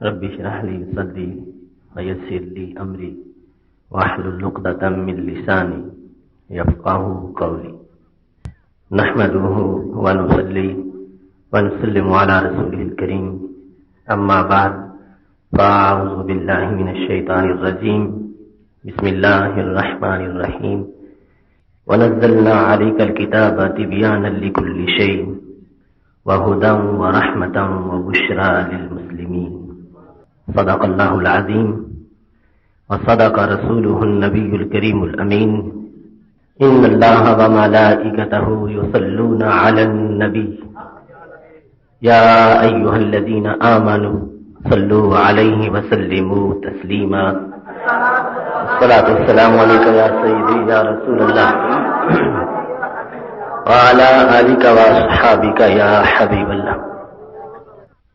رب اشرح لي صدري ويسر لي أمري واحلل عقدة من لساني يفقهوا قولي. نحمده ونصلي ونسلم على رسوله الكريم. أما بعد، فأعوذ بالله من الشيطان الرجيم. بسم الله الرحمن الرحيم. ونزلنا عليك الكتاب تبيانا لكل شيء وهدى ورحمة وبشرى للمسلمين. صدق الله العظيم وصدق رسوله النبي الكريم الأمين. إن الله وملائكته يصلون على النبي يا أيها الذين آمنوا صلوا عليه وسلموا تسليما. الصلاة والسلام عليك يا سيدي يا رسول الله وعلى آلك وأصحابك يا حبيب الله.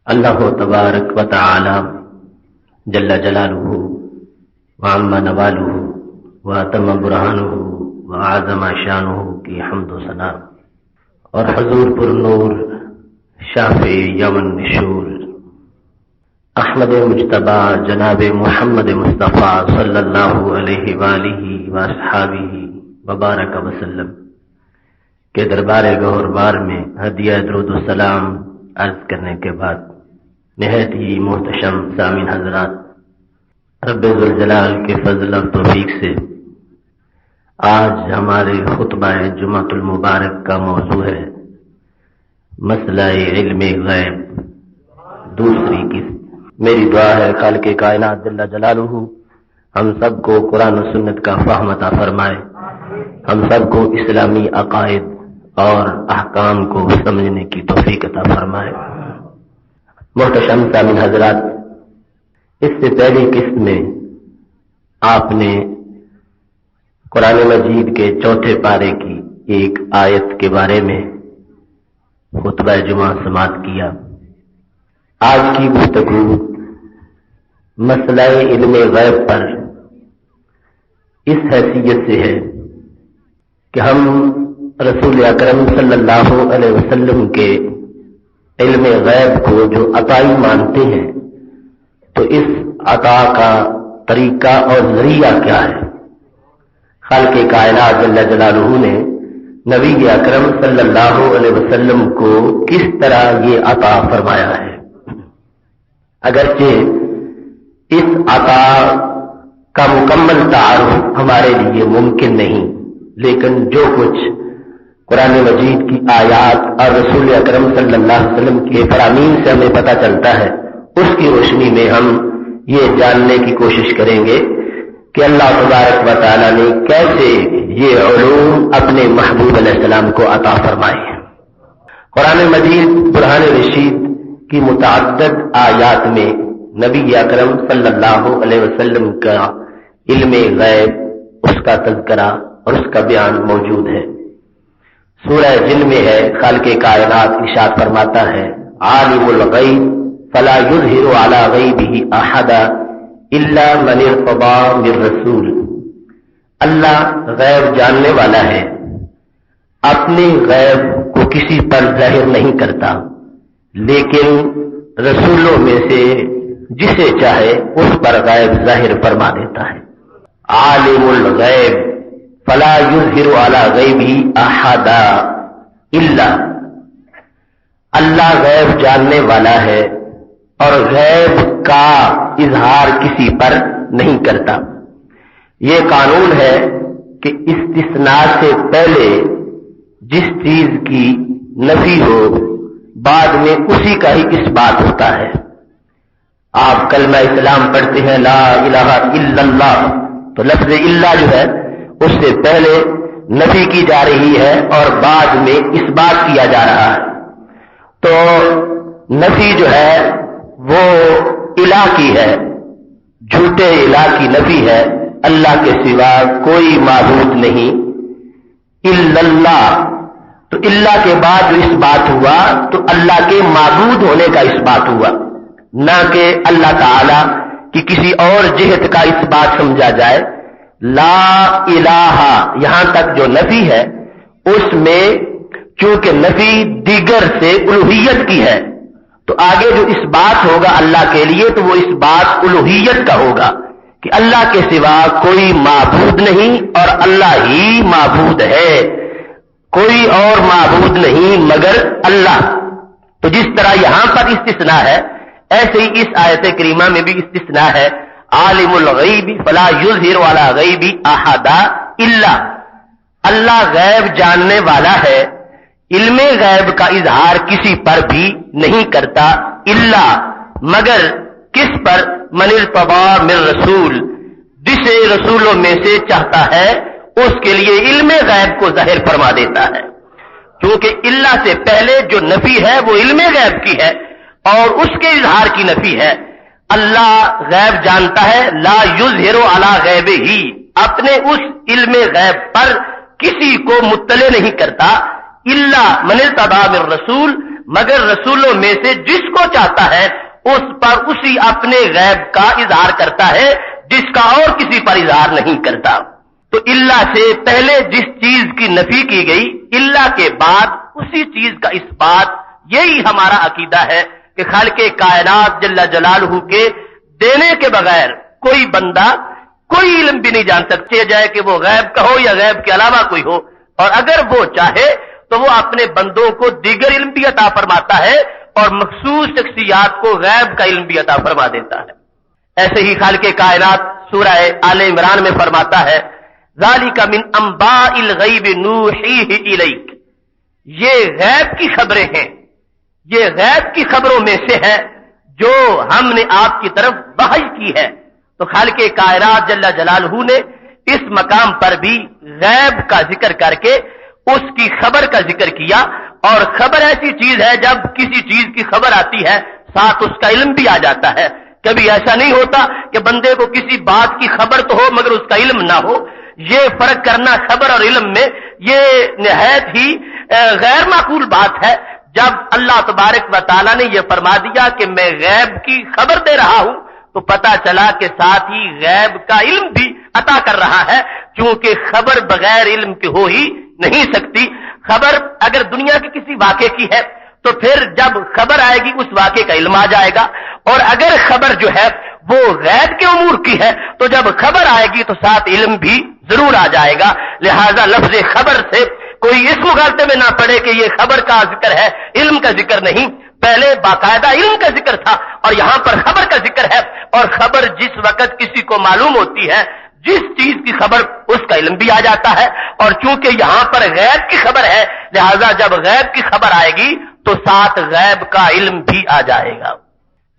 اللہ تبارک و تعالی جل جلالہ وعم نوالہ واتم برہانہ وعظم شانہ کی حمد و ثنا، اور حضور پر نور شافع یمن نشور احمد مجتبی جناب محمد مصطفیٰ صلی اللہ علیہ وآلہ واصحابہ وبارک وسلم کے دربار گہربار میں ہدیہ درود و سلام عرض کرنے کے بعد، نہایت ہی محتشم سامعین حضرات، رب ذوالجلال کے فضل و توفیق سے آج ہمارے خطبہ جمعۃ المبارک کا موضوع ہے مسئلہ علم غیب، دوسری قسط۔ میری دعا ہے خالق کائنات جل جلالہ ہم سب کو قرآن و سنت کا فہم عطا فرمائے، ہم سب کو اسلامی عقائد اور احکام کو سمجھنے کی توفیق عطا فرمائے۔ محتشم سامعین حضرات، اس سے پہلی قسط میں آپ نے قرآن مجید کے چوتھے پارے کی ایک آیت کے بارے میں خطبہ جمعہ سماعت کیا۔ آج کی گفتگو مسئلہ علم غیب پر اس حیثیت سے ہے کہ ہم رسول اکرم صلی اللہ علیہ وسلم کے علم غیب کو جو عطائی مانتے ہیں، تو اس عطا کا طریقہ اور ذریعہ کیا ہے؟ خالق کائنات جل جلالہ نے نبی اکرم صلی اللہ علیہ وسلم کو کس طرح یہ عطا فرمایا ہے؟ اگرچہ اس عطا کا مکمل تعارف ہمارے لیے ممکن نہیں، لیکن جو کچھ قرآن مجید کی آیات اور رسول اکرم صلی اللہ علیہ وسلم کے فرامین سے ہمیں پتہ چلتا ہے، اس کی روشنی میں ہم یہ جاننے کی کوشش کریں گے کہ اللہ تبارک و تعالی نے کیسے یہ علوم اپنے محبوب علیہ السلام کو عطا فرمائے ہیں۔ قرآن مجید برہان رشید کی متعدد آیات میں نبی اکرم صلی اللہ علیہ وسلم کا علم غیب، اس کا تذکرہ اور اس کا بیان موجود ہے۔ سورہ جن میں ہے، خالق کائنات ارشاد فرماتا ہے، عالم الغیب فلا یظہر علی غیبہ احدا الا من ارتضی من رسول۔ اللہ غیب جاننے والا ہے، اپنے غیب کو کسی پر ظاہر نہیں کرتا، لیکن رسولوں میں سے جسے چاہے اس پر غیب ظاہر فرما دیتا ہے۔ عالم الغیب فلا یظہر علی غیبہ احدا الا، اللہ غیب جاننے والا ہے اور غیب کا اظہار کسی پر نہیں کرتا۔ یہ قانون ہے کہ استثناء سے پہلے جس چیز کی نفی ہو، بعد میں اسی کا ہی اثبات ہوتا ہے۔ آپ کلمہ اسلام پڑھتے ہیں لا الہ الا اللہ، تو لفظ الا جو ہے اس سے پہلے نفی کی جا رہی ہے اور بعد میں اثبات کیا جا رہا ہے۔ تو نفی جو ہے وہ الہ کی ہے، جھوٹے الہ کی نفی ہے، اللہ کے سوا کوئی معبود نہیں الا اللہ۔ تو اللہ کے بعد جو اس بات ہوا تو اللہ کے معبود ہونے کا اس بات ہوا، نہ کہ اللہ تعالی کی کسی اور جہت کا اس بات سمجھا جائے۔ لا الہ یہاں تک جو نفی ہے اس میں چونکہ نفی دیگر سے الوہیت کی ہے تو آگے جو اس بات ہوگا اللہ کے لیے تو وہ اس بات الوہیت کا ہوگا کہ اللہ کے سوا کوئی معبود نہیں اور اللہ ہی معبود ہے، کوئی اور معبود نہیں مگر اللہ۔ تو جس طرح یہاں پر استثناء ہے ایسے ہی اس آیت کریمہ میں بھی استثناء ہے، عالم الغیب فلا یظہر علی غیب احدا الا، اللہ غیب جاننے والا ہے، علم غیب کا اظہار کسی پر بھی نہیں کرتا، الا مگر کس پر، من ارتضی من رسول، جسے رسولوں میں سے چاہتا ہے اس کے لیے علم غیب کو ظاہر فرما دیتا ہے، کیونکہ اللہ سے پہلے جو نفی ہے وہ علم غیب کی ہے اور اس کے اظہار کی نفی ہے۔ اللہ غیب جانتا ہے، لا یظہر علی غیبہ ہی، اپنے اس علم غیب پر کسی کو مطلع نہیں کرتا، الا من ارتضی من رسول، مگر رسولوں میں سے جس کو چاہتا ہے اس پر اسی اپنے غیب کا اظہار کرتا ہے جس کا اور کسی پر اظہار نہیں کرتا۔ تو اللہ سے پہلے جس چیز کی نفی کی گئی، اللہ کے بعد اسی چیز کا اثبات، یہی ہمارا عقیدہ ہے کہ خالق کائنات جل جلالہ کے دینے کے بغیر کوئی بندہ کوئی علم بھی نہیں جان سکتے، جائے کہ وہ غیب کا ہو یا غیب کے علاوہ کوئی ہو، اور اگر وہ چاہے تو وہ اپنے بندوں کو دیگر علم بھی عطا فرماتا ہے اور مخصوص شخصیات کو غیب کا علم بھی عطا فرما دیتا ہے۔ ایسے ہی خالق کائنات سورہ آل عمران میں فرماتا ہے، ذالک من انباء الغیب نوحیہ الیک، یہ غیب کی خبریں ہیں، یہ غیب کی خبروں میں سے ہے جو ہم نے آپ کی طرف وحی کی ہے۔ تو خالق کائنات جل جلالہ نے اس مقام پر بھی غیب کا ذکر کر کے اس کی خبر کا ذکر کیا، اور خبر ایسی چیز ہے جب کسی چیز کی خبر آتی ہے ساتھ اس کا علم بھی آ جاتا ہے۔ کبھی ایسا نہیں ہوتا کہ بندے کو کسی بات کی خبر تو ہو مگر اس کا علم نہ ہو، یہ فرق کرنا خبر اور علم میں یہ نہایت ہی غیر معقول بات ہے۔ جب اللہ تبارک و تعالیٰ نے یہ فرما دیا کہ میں غیب کی خبر دے رہا ہوں تو پتا چلا کہ ساتھ ہی غیب کا علم بھی عطا کر رہا ہے، کیونکہ خبر بغیر علم کے ہو ہی نہیں سکتی۔ خبر اگر دنیا کے کسی واقعے کی ہے تو پھر جب خبر آئے گی اس واقعے کا علم آ جائے گا، اور اگر خبر جو ہے وہ غیب کے امور کی ہے تو جب خبر آئے گی تو ساتھ علم بھی ضرور آ جائے گا۔ لہذا لفظ خبر سے کوئی اس مغالطے میں نہ پڑے کہ یہ خبر کا ذکر ہے علم کا ذکر نہیں، پہلے باقاعدہ علم کا ذکر تھا اور یہاں پر خبر کا ذکر ہے، اور خبر جس وقت کسی کو معلوم ہوتی ہے، جس چیز کی خبر اس کا علم بھی آ جاتا ہے، اور چونکہ یہاں پر غیب کی خبر ہے لہذا جب غیب کی خبر آئے گی تو ساتھ غیب کا علم بھی آ جائے گا۔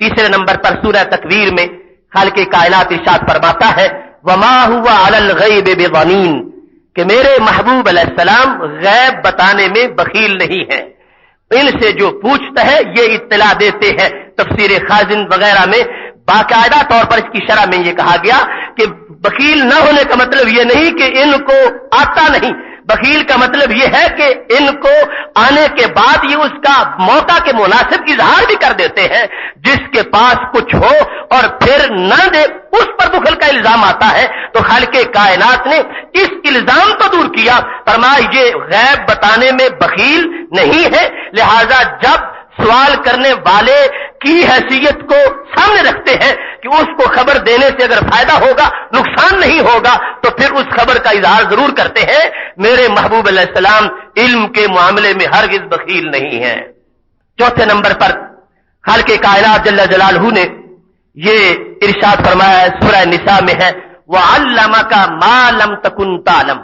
تیسرے نمبر پر سورہ تکویر میں خالق کائنات ارشاد فرماتا ہے، وما هو علی الغیب بضنین، کہ میرے محبوب علیہ السلام غیب بتانے میں بخیل نہیں ہے، ان سے جو پوچھتا ہے یہ اطلاع دیتے ہیں۔ تفسیر خازن وغیرہ میں باقاعدہ طور پر اس کی شرح میں یہ کہا گیا کہ بخیل نہ ہونے کا مطلب یہ نہیں کہ ان کو آتا نہیں، بخیل کا مطلب یہ ہے کہ ان کو آنے کے بعد یہ اس کا موقع کے مناسب اظہار بھی کر دیتے ہیں، جس کے پاس کچھ ہو اور پھر نہ دے اس پر بخل کا الزام آتا ہے۔ تو خالق کائنات نے اس الزام کو دور کیا، فرمایا یہ غیب بتانے میں بخیل نہیں ہے، لہذا جب سوال کرنے والے کی حیثیت کو سامنے رکھتے ہیں کہ اس کو خبر دینے سے اگر فائدہ ہوگا نقصان نہیں ہوگا تو پھر اس خبر کا اظہار ضرور کرتے ہیں۔ میرے محبوب علیہ السلام علم کے معاملے میں ہرگز بخیل نہیں ہیں۔ چوتھے نمبر پر خالق کائنات جل جلالہ نے یہ ارشاد فرمایا ہے، سورہ نساء میں ہے، وَعَلَّمَكَ مَا لَمْ تَكُنْ تَعْلَمْ،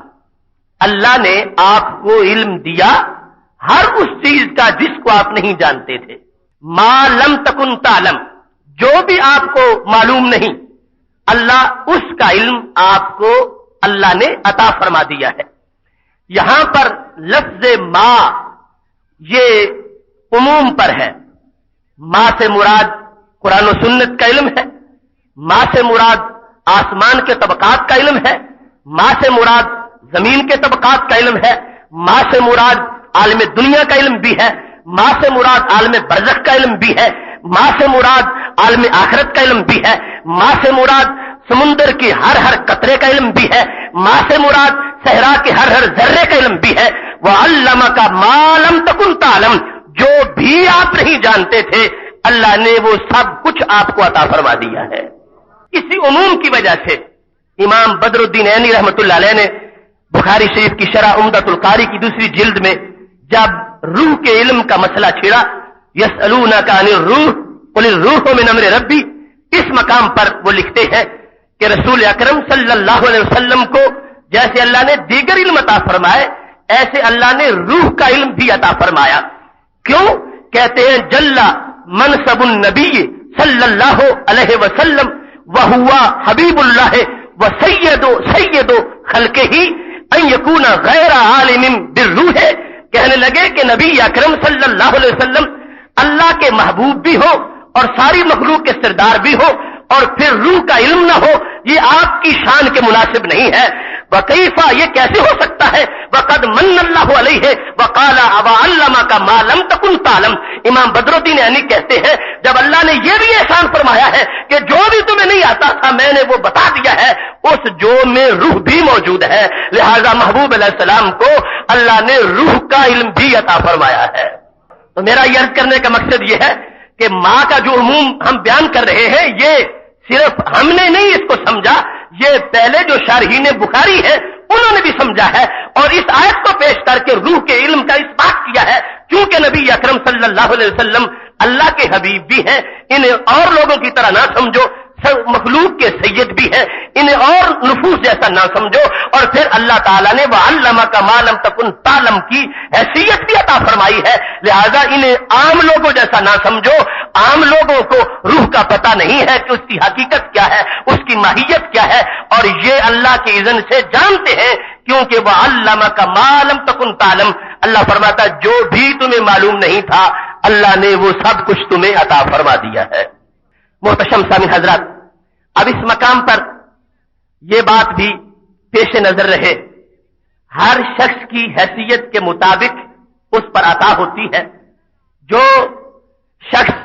اللہ نے آپ کو علم دیا ہر اس چیز کا جس کو آپ نہیں جانتے تھے، ما لم تکن تعلم، جو بھی آپ کو معلوم نہیں، اللہ اس کا علم آپ کو اللہ نے عطا فرما دیا ہے۔ یہاں پر لفظ ما یہ عموم پر ہے، ما سے مراد قرآن و سنت کا علم ہے، ما سے مراد آسمان کے طبقات کا علم ہے، ما سے مراد زمین کے طبقات کا علم ہے، ما سے مراد عالم دنیا کا علم بھی ہے، ما سے مراد عالم برزخ کا علم بھی ہے، ما سے مراد عالم آخرت کا علم بھی ہے، ما سے مراد سمندر کی ہر ہر قطرے کا علم بھی ہے، ما سے مراد صحرا کے ہر ہر ذرے کا علم بھی ہے۔ وَعَلَّمَكَ مَا لَمْ تَكُنْ تَعْلَمْ، جو بھی آپ نہیں جانتے تھے اللہ نے وہ سب کچھ آپ کو عطا فرما دیا ہے۔ اسی عموم کی وجہ سے امام بدر الدین عینی رحمۃ اللہ علیہ نے بخاری شریف کی شرح عمدۃ القاری کی دوسری جلد میں جب روح کے علم کا مسئلہ چھڑا، یسألونک عن الروح قل الروح من امر ربی، اس مقام پر وہ لکھتے ہیں کہ رسول اکرم صلی اللہ علیہ وسلم کو جیسے اللہ نے دیگر علم عطا فرمائے، ایسے اللہ نے روح کا علم بھی عطا فرمایا۔ کیوں؟ کہتے ہیں جل منصب النبی صلی اللہ علیہ وسلم وہوا حبیب اللہ و سید خلقہ ان یکون غیر عالم بالروح، کہنے لگے کہ نبی اکرم صلی اللہ علیہ وسلم اللہ کے محبوب بھی ہو اور ساری مخلوق کے سردار بھی ہو اور پھر روح کا علم نہ ہو، یہ آپ کی شان کے مناسب نہیں ہے۔ وکیفا، یہ کیسے ہو سکتا ہے؟ وقد من اللہ علیہ وقال وعلمک ما لم تکن تعلم، امام بدر الدین عینی کہتے ہیں جب اللہ نے یہ بھی احسان فرمایا ہے کہ جو بھی تمہیں نہیں آتا تھا میں نے وہ بتا دیا ہے، اس جو میں روح بھی موجود ہے، لہذا محبوب علیہ السلام کو اللہ نے روح کا علم بھی عطا فرمایا ہے۔ تو میرا یہ عرض کرنے کا مقصد یہ ہے کہ ماں کا جو عموم ہم بیان کر رہے ہیں یہ صرف ہم نے نہیں اس کو سمجھا، یہ پہلے جو شارحین بخاری ہیں انہوں نے بھی سمجھا ہے اور اس آیت کو پیش کر کے روح کے علم کا اس بات کیا ہے، کیونکہ نبی اکرم صلی اللہ علیہ وسلم اللہ کے حبیب بھی ہیں، انہیں اور لوگوں کی طرح نہ سمجھو، مخلوق کے سید بھی ہیں، انہیں اور نفوس جیسا نہ سمجھو، اور پھر اللہ تعالیٰ نے وَعَلَّمَكَ مَا لَمْ تَكُنْ تَعْلَمْ کی حیثیت بھی عطا فرمائی ہے، لہذا انہیں عام لوگوں جیسا نہ سمجھو۔ عام لوگوں کو روح کا پتہ نہیں ہے کہ اس کی حقیقت کیا ہے، اس کی ماہیت کیا ہے، اور یہ اللہ کے اذن سے جانتے ہیں، کیونکہ وَعَلَّمَكَ مَا لَمْ تَكُنْ تَعْلَمْ، اللہ فرماتا جو بھی تمہیں معلوم نہیں تھا اللہ نے وہ سب کچھ تمہیں عطا فرما دیا ہے۔ محتشم سامعین حضرات، اب اس مقام پر یہ بات بھی پیش نظر رہے، ہر شخص کی حیثیت کے مطابق اس پر عطا ہوتی ہے، جو شخص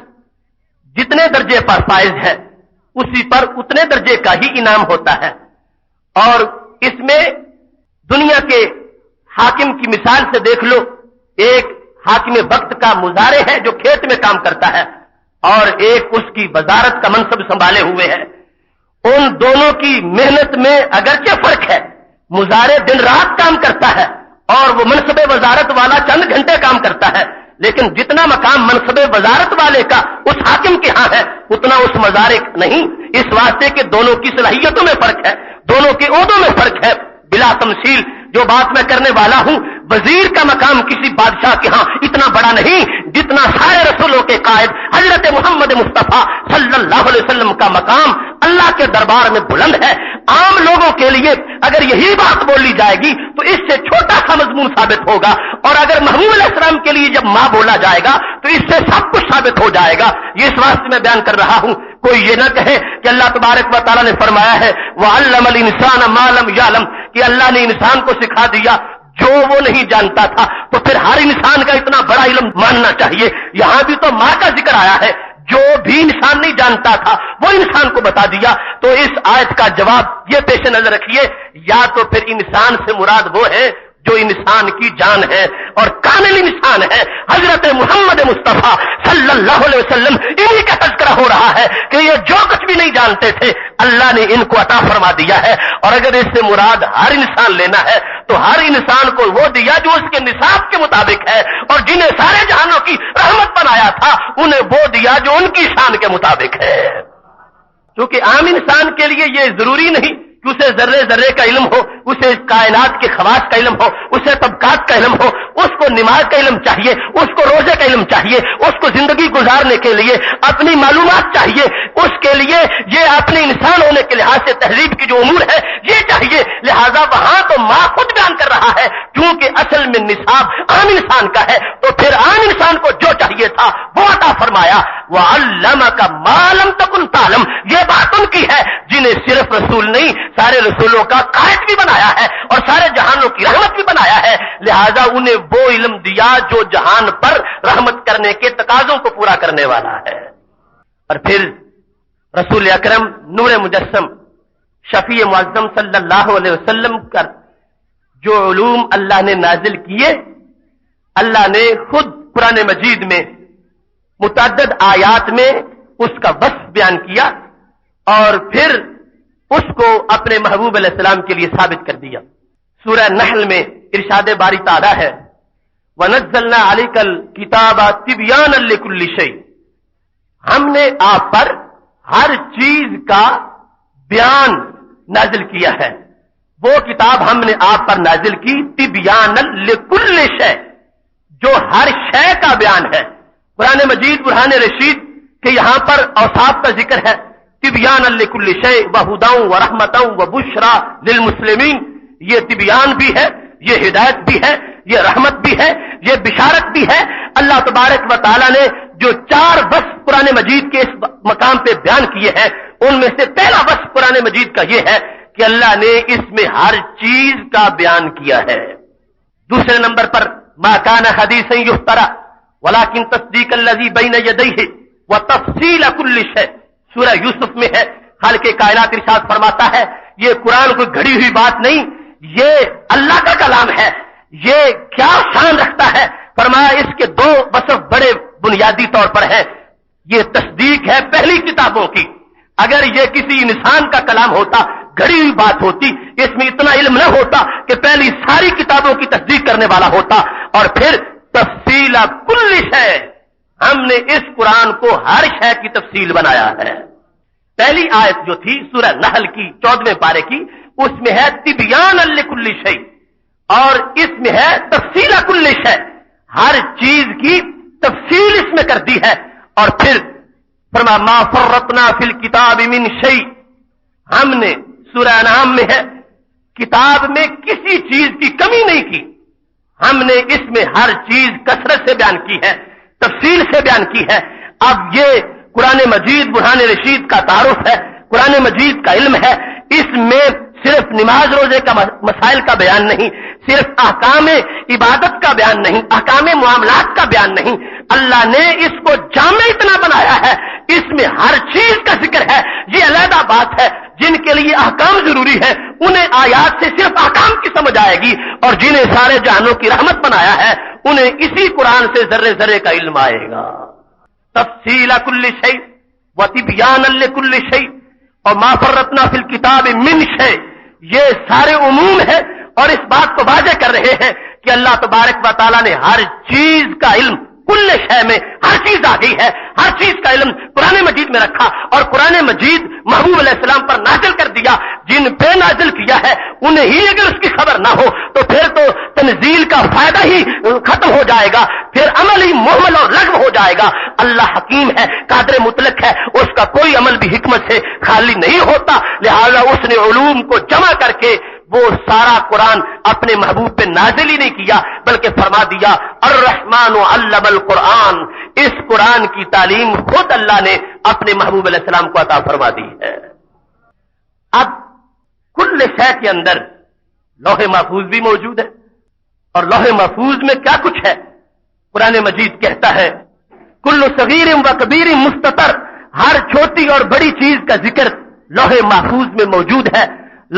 جتنے درجے پر فائز ہے اسی پر اتنے درجے کا ہی انعام ہوتا ہے، اور اس میں دنیا کے حاکم کی مثال سے دیکھ لو، ایک حاکم وقت کا مزارع ہے جو کھیت میں کام کرتا ہے اور ایک اس کی وزارت کا منصب سنبھالے ہوئے ہے، ان دونوں کی محنت میں اگرچہ فرق ہے، مزارع دن رات کام کرتا ہے اور وہ منصب وزارت والا چند گھنٹے کام کرتا ہے، لیکن جتنا مقام منصب وزارت والے کا اس حاکم کے ہاں ہے اتنا اس مزارع نہیں، اس واسطے کہ دونوں کی صلاحیتوں میں فرق ہے، دونوں کے عہدوں میں فرق ہے۔ بلا تمثیل جو بات میں کرنے والا ہوں، وزیر کا مقام کسی بادشاہ کے ہاں اتنا بڑا نہیں جتنا سارے رسولوں کے قائد حضرت محمد مصطفیٰ صلی اللہ علیہ وسلم کا مقام اللہ کے دربار میں بلند ہے۔ عام لوگوں کے لیے اگر یہی بات بولی جائے گی تو اس سے چھوٹا سا مضمون ثابت ہوگا، اور اگر محمود علیہ السلام کے لیے جب ماں بولا جائے گا تو اس سے سب کچھ ثابت ہو جائے گا۔ یہ اس واسطے میں بیان کر رہا ہوں، کوئی یہ نہ کہے کہ اللہ تبارک و تعالیٰ نے فرمایا ہے وَعَلَّمَ الْإِنسَانَ مَا لَمْ يَعْلَمْ، کہ اللہ نے انسان کو سکھا دیا جو وہ نہیں جانتا تھا، تو پھر ہر انسان کا اتنا بڑا علم ماننا چاہیے۔ یہاں بھی تو ماں کا ذکر آیا ہے، جو بھی انسان نہیں جانتا تھا وہ انسان کو بتا دیا، تو اس آیت کا جواب یہ پیش نظر رکھیے، یا تو پھر انسان سے مراد وہ ہے جو انسان کی جان ہے اور کامل انسان ہے، حضرت محمد مصطفیٰ صلی اللہ علیہ وسلم، انہی کا تذکرہ ہو رہا ہے کہ یہ جو کچھ بھی نہیں جانتے تھے اللہ نے ان کو عطا فرما دیا ہے، اور اگر اس سے مراد ہر انسان لینا ہے تو ہر انسان کو وہ دیا جو اس کے نصاب کے مطابق ہے، اور جنہیں سارے جہانوں کی رحمت بنایا تھا انہیں وہ دیا جو ان کی شان کے مطابق ہے۔ کیونکہ عام انسان کے لیے یہ ضروری نہیں کہ اسے ذرے ذرے کا علم ہو، اسے کائنات کے خواص کا علم ہو، اسے طبقات کا علم ہو، اس کو نماز کا علم چاہیے، اس کو روزے کا علم چاہیے، اس کو زندگی گزارنے کے لیے اپنی معلومات چاہیے، اس کے لیے یہ اپنے انسان ہونے کے لحاظ سے تہذیب کی جو امور ہے یہ چاہیے، لہذا وہاں تو ماں خود بیان کر رہا ہے کیونکہ اصل میں نصاب عام انسان کا ہے، تو پھر عام انسان کو جو چاہیے تھا وہ عطا فرمایا۔ وَعَلَّمَكَ مَا لَمْ تَكُنْ تَعْلَمْ، یہ بات ان کی ہے جنہیں صرف رسول نہیں سارے رسولوں کا قائد بھی بنایا ہے اور سارے جہانوں کی رحمت بھی بنایا ہے، لہذا انہیں وہ علم دیا جو جہان پر رحمت کرنے کے تقاضوں کو پورا کرنے والا ہے۔ اور پھر رسول اکرم نور مجسم شفیع معظم صلی اللہ علیہ وسلم کا جو علوم اللہ نے نازل کیے، اللہ نے خود قرآن مجید میں متعدد آیات میں اس کا وصف بیان کیا اور پھر اس کو اپنے محبوب علیہ السلام کے لیے ثابت کر دیا. سورہ نحل میں ارشاد باری تعالیٰ ہے وَنَزَّلْنَا عَلَيْكَ الْكِتَابَ تِبْيَانًا لِكُلِّ شَيْءٍ، ہم نے آپ پر ہر چیز کا بیان نازل کیا ہے. وہ کتاب ہم نے آپ پر نازل کی تِبْيَانًا لِكُلِّ شَيْءٍ، جو ہر شے کا بیان ہے. قرآن مجید برہان رشید کہ یہاں پر اوصاف کا ذکر ہے تِبْيَانًا لِكُلِّ شَيْءٍ وَهُدًى وَرَحْمَةً وَبُشْرَى لِلْمُسْلِمِينَ، یہ تبیان بھی ہے، یہ ہدایت بھی ہے، یہ رحمت بھی ہے، یہ بشارت بھی ہے. اللہ تبارک و تعالی نے جو 4 وصف قرآن مجید کے اس مقام پہ بیان کیے ہیں ان میں سے پہلا وصف قرآن مجید کا یہ ہے کہ اللہ نے اس میں ہر چیز کا بیان کیا ہے. دوسرے نمبر پر ما کان حدیثا یفترى ولکن تصدیق الذی بین یدیہ وتفصیل کل شیء، سورہ یوسف میں ہے. خالق کائنات ارشاد فرماتا ہے یہ قرآن کوئی گھڑی ہوئی بات نہیں، یہ اللہ کا کلام ہے. یہ کیا شان رکھتا ہے؟ فرمایا اس کے 2 وصف بڑے بنیادی طور پر ہے. یہ تصدیق ہے پہلی کتابوں کی. اگر یہ کسی انسان کا کلام ہوتا، گھڑی ہوئی بات ہوتی، اس میں اتنا علم نہ ہوتا کہ پہلی ساری کتابوں کی تصدیق کرنے والا ہوتا. اور پھر تفصیل کل شے، ہم نے اس قرآن کو ہر شے کی تفصیل بنایا ہے. پہلی آیت جو تھی سورہ نحل کی 14ویں پارے کی، اس میں ہے تبیانا لکل شیء اور اس میں ہے تفصیل کل شیء، ہر چیز کی تفصیل اس میں کر دی ہے. اور پھر فرمایا ما فرطنا فی الکتاب من شیء، ہم نے سورہ انعام میں ہے کتاب میں کسی چیز کی کمی نہیں کی. ہم نے اس میں ہر چیز کثرت سے بیان کی ہے، تفصیل سے بیان کی ہے. اب یہ قرآن مجید برہان رشید کا تعارف ہے، قرآن مجید کا علم ہے. اس میں صرف نماز روزے کا مسائل کا بیان نہیں، صرف احکام عبادت کا بیان نہیں، احکام معاملات کا بیان نہیں. اللہ نے اس کو جامع اتنا بنایا ہے، اس میں ہر چیز کا ذکر ہے. یہ علیحدہ بات ہے. جن کے لیے احکام ضروری ہے انہیں آیات سے صرف احکام کی سمجھ آئے گی، اور جنہیں سارے جہانوں کی رحمت بنایا ہے انہیں اسی قرآن سے ذرے ذرے کا علم آئے گا. تفصیل کل شیء وتبیانا لکل شیء اور ما فرطنا فی الکتاب من شیء، یہ سارے عموم ہے اور اس بات کو واضح کر رہے ہیں کہ اللہ تبارک و تعالی نے ہر چیز کا علم کل شے میں، ہر چیز آ گئی ہے، ہر چیز کا علم قرآن مجید میں رکھا اور قرآن مجید محبوب علیہ السلام پر نازل کر دیا. جن پہ نازل کیا ہے انہیں ہی اگر اس کی خبر نہ ہو تو پھر تو تنزیل کا فائدہ ہی ختم ہو جائے گا، پھر عمل ہی محمل اور لغو ہو جائے گا. اللہ حکیم ہے، قادر مطلق ہے، اس کا کوئی عمل بھی حکمت سے خالی نہیں ہوتا. لہذا اس نے علوم کو جمع کر کے وہ سارا قرآن اپنے محبوب پہ نازل ہی نہیں کیا بلکہ فرما دیا الرحمن علم القرآن، اس قرآن کی تعلیم خود اللہ نے اپنے محبوب علیہ السلام کو عطا فرما دی ہے. اب کل شے کے اندر لوح محفوظ بھی موجود ہے اور لوح محفوظ میں کیا کچھ ہے؟ قرآن مجید کہتا ہے کل صغیر و کبیر مستتر، ہر چھوٹی اور بڑی چیز کا ذکر لوح محفوظ میں موجود ہے.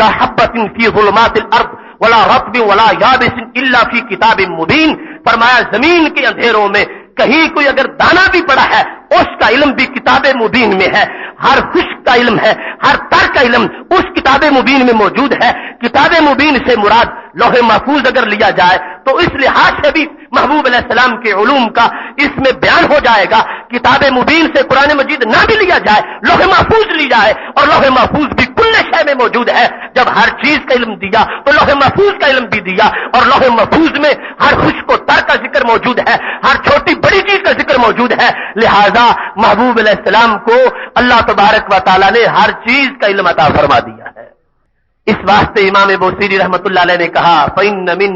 لا حبۃ فی ظلمات الارض ولا رطب ولا یابس الا فی کتاب مبین، فرمایا زمین کے اندھیروں میں کہیں کوئی اگر دانا بھی پڑا ہے اس کا علم بھی کتاب مبین میں ہے. ہر خشک کا علم ہے، ہر تر کا علم اس کتاب مبین میں موجود ہے. کتاب مبین سے مراد لوح محفوظ اگر لیا جائے تو اس لحاظ سے بھی محبوب علیہ السلام کے علوم کا اس میں بیان ہو جائے گا. کتاب مبین سے قرآن مجید نہ بھی لیا جائے، لوح محفوظ لی جائے اور لوح محفوظ بھی کل شے میں موجود ہے. جب ہر چیز کا علم دیا تو لوح محفوظ کا علم بھی دیا، اور لوح محفوظ میں ہر خشک و تر کا ذکر موجود ہے، ہر چھوٹی بڑی چیز کا ذکر موجود ہے. لہذا محبوب علیہ السلام کو اللہ تبارک و تعالی نے ہر چیز کا علم عطا فرما دیا ہے. اس واسطے امام بوصیری رحمت اللہ علیہ نے کہا فإن من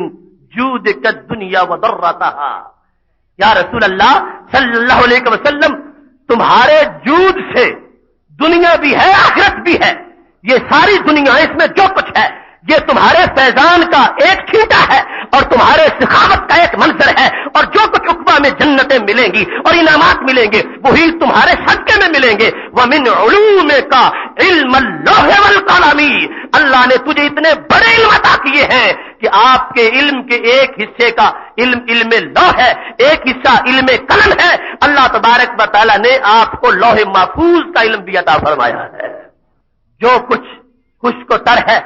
جودک الدنیا وضرتها، یا رسول اللہ صلی اللہ علیہ وسلم تمہارے جود سے دنیا بھی ہے آخرت بھی ہے. یہ ساری دنیا اس میں جو کچھ ہے یہ تمہارے فیضان کا ایک چھینٹا ہے اور تمہارے سخاوت کا ایک منظر ہے، اور جو کچھ عقبہ میں جنتیں ملیں گی اور انعامات ملیں گے وہی تمہارے صدقے میں ملیں گے. وَمِنْ عُلُومِكَ عِلْمَ اللَّوْحِ وَالْقَلَمِ، اللہ نے تجھے اتنے بڑے علم عطا کیے ہیں کہ آپ کے علم کے ایک حصے کا علم لوح ہے، ایک حصہ علم قلم ہے۔ اللہ تبارک و تعالی نے آپ کو لوح محفوظ کا علم بھی عطا فرمایا ہے۔ جو کچھ خشک و تر ہے،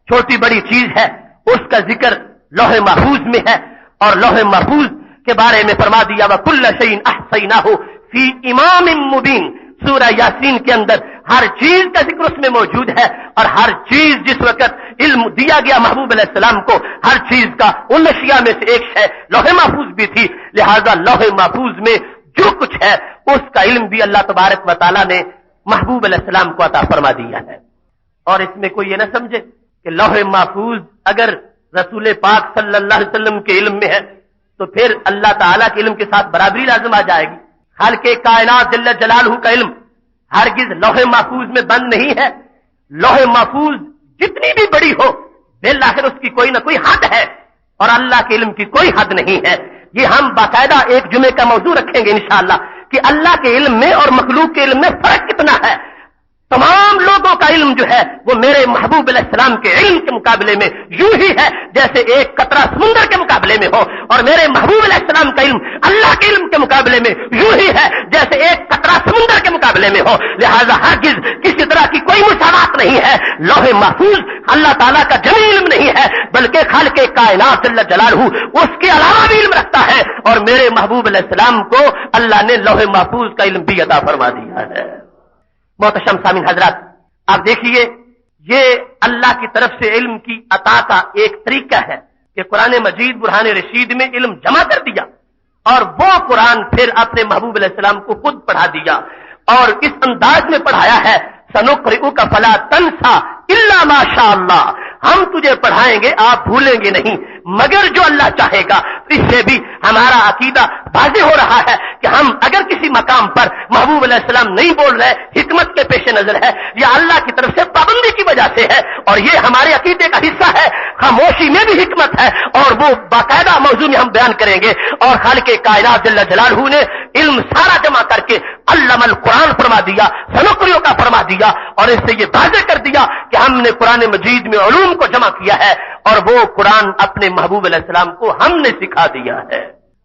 چھوٹی بڑی چیز ہے، اس کا ذکر لوح محفوظ میں ہے، اور لوح محفوظ کے بارے میں فرما دیا وَكُلَّ شَيْءٍ أَحْصَيْنَاهُ فِي إِمَامٍ مُبِينٍ۔ سورہ یاسین کے اندر ہر چیز کا ذکر اس میں موجود ہے، اور ہر چیز جس وقت علم دیا گیا محبوب علیہ السلام کو، ہر چیز کا ان اشیاء میں سے ایک ہے لوح محفوظ بھی تھی، لہذا لوح محفوظ میں جو کچھ ہے اس کا علم بھی اللہ تبارک و تعالی نے محبوب علیہ السلام کو عطا فرما دیا ہے۔ اور اس میں کوئی یہ نہ سمجھے کہ لوح محفوظ اگر رسول پاک صلی اللہ علیہ وسلم کے علم میں ہے تو پھر اللہ تعالیٰ کے علم کے ساتھ برابری لازم آ جائے گی۔ خالق کائنات جل جلالہ کا علم ہرگز لوح محفوظ میں بند نہیں ہے۔ لوح محفوظ جتنی بھی بڑی ہو بالآخر اس کی کوئی نہ کوئی حد ہے، اور اللہ کے علم کی کوئی حد نہیں ہے۔ یہ ہم باقاعدہ ایک جمعے کا موضوع رکھیں گے انشاءاللہ کہ اللہ کے علم میں اور مخلوق کے علم میں فرق کتنا ہے۔ تمام لوگوں کا علم جو ہے وہ میرے محبوب علیہ السلام کے علم کے مقابلے میں یوں ہی ہے جیسے ایک قطرہ سمندر کے مقابلے میں ہو، اور میرے محبوب علیہ السلام کا علم اللہ کے علم کے مقابلے میں یوں ہی ہے جیسے ایک قطرہ سمندر کے مقابلے میں ہو۔ لہذا ہرگز کسی طرح کی کوئی مساوات نہیں ہے۔ لوح محفوظ اللہ تعالیٰ کا جمی علم نہیں ہے، بلکہ خالق کائنات جل جلالہ اس کے علاوہ بھی علم رکھتا ہے، اور میرے محبوب علیہ السلام کو اللہ نے لوح محفوظ کا علم بھی عطا فرما دیا ہے۔ محتشم سامعین حضرات، آپ دیکھیے یہ اللہ کی طرف سے علم کی عطا کا ایک طریقہ ہے کہ قرآن مجید برہان رشید میں علم جمع کر دیا، اور وہ قرآن پھر اپنے محبوب علیہ السلام کو خود پڑھا دیا، اور اس انداز میں پڑھایا ہے سنقرئک فلا تنسى الا ما شاء اللہ، ہم تجھے پڑھائیں گے آپ بھولیں گے نہیں مگر جو اللہ چاہے گا۔ اس سے بھی ہمارا عقیدہ واضح ہو رہا ہے کہ ہم اگر کسی مقام پر محبوب علیہ السلام نہیں بول رہے، حکمت کے پیش نظر ہے یا اللہ کی طرف سے پابندی کی وجہ سے ہے، اور یہ ہمارے عقیدے کا حصہ ہے۔ خاموشی میں بھی حکمت ہے، اور وہ باقاعدہ موضوع میں ہم بیان کریں گے۔ اور خالق کائنات جل جلالہ نے علم سارا جمع کر کے علم القرآن فرما دیا، سنقرئک کا فرما دیا، اور اس سے یہ واضح کر دیا کہ ہم نے قرآن مجید میں علوم کو جمع کیا ہے، اور وہ قرآن اپنے محبوب علیہ السلام کو ہم نے سکھا دیا ہے۔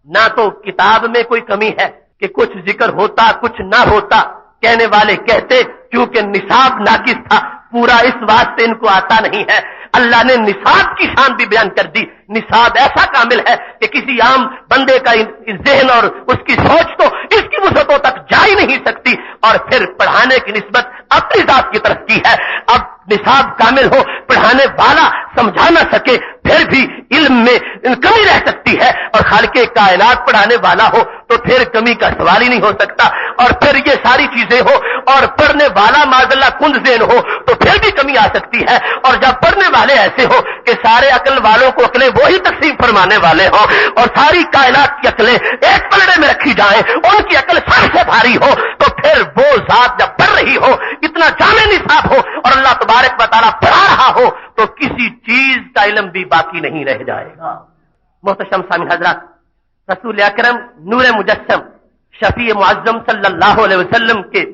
نہ تو کتاب میں کوئی کمی ہے کہ کچھ ذکر ہوتا کچھ نہ ہوتا، کہنے والے کہتے کیونکہ نصاب ناقص تھا، پورا اس واسطے ان کو آتا نہیں ہے۔ اللہ نے نصاب کی شان بھی بیان کر دی۔ نصاب ایسا کامل ہے کہ کسی عام بندے کا ذہن اور اس کی سوچ تو اس کی وسعتوں تک جا ہی نہیں سکتی، اور پھر پڑھانے کی نسبت اپنی ذات کی طرف کی ہے۔ اب نصاب کامل ہو، پڑھانے والا سمجھا نہ سکے، پھر بھی علم میں کمی رہ سکتی ہے، اور خالق کائنات پڑھانے والا ہو تو پھر کمی کا سوال ہی نہیں ہو سکتا، اور پھر یہ ساری چیزیں ہو اور پڑھنے والا معذاللہ کند ذہن ہو تو پھر بھی کمی آ سکتی ہے، اور جب پڑھنے والے ایسے ہو کہ سارے عقل والوں کو عقلیں وہی تقسیم فرمانے والے ہوں، اور ساری کائنات کی عقلیں ایک پلڑے میں رکھی جائیں، ان کی عقل سب سے بھاری ہو، تو پھر وہ ذات جب پڑھ رہی ہو، اتنا جامع نصاب ہو اور اللہ تبارک و تعالیٰ پڑھا رہا ہو تو کسی چیز کا علم بھی باقی نہیں رہ جائے گا۔ محتشم سامعین حضرات، رسول اکرم نور مجسم شفیع معظم صلی اللہ علیہ وسلم کے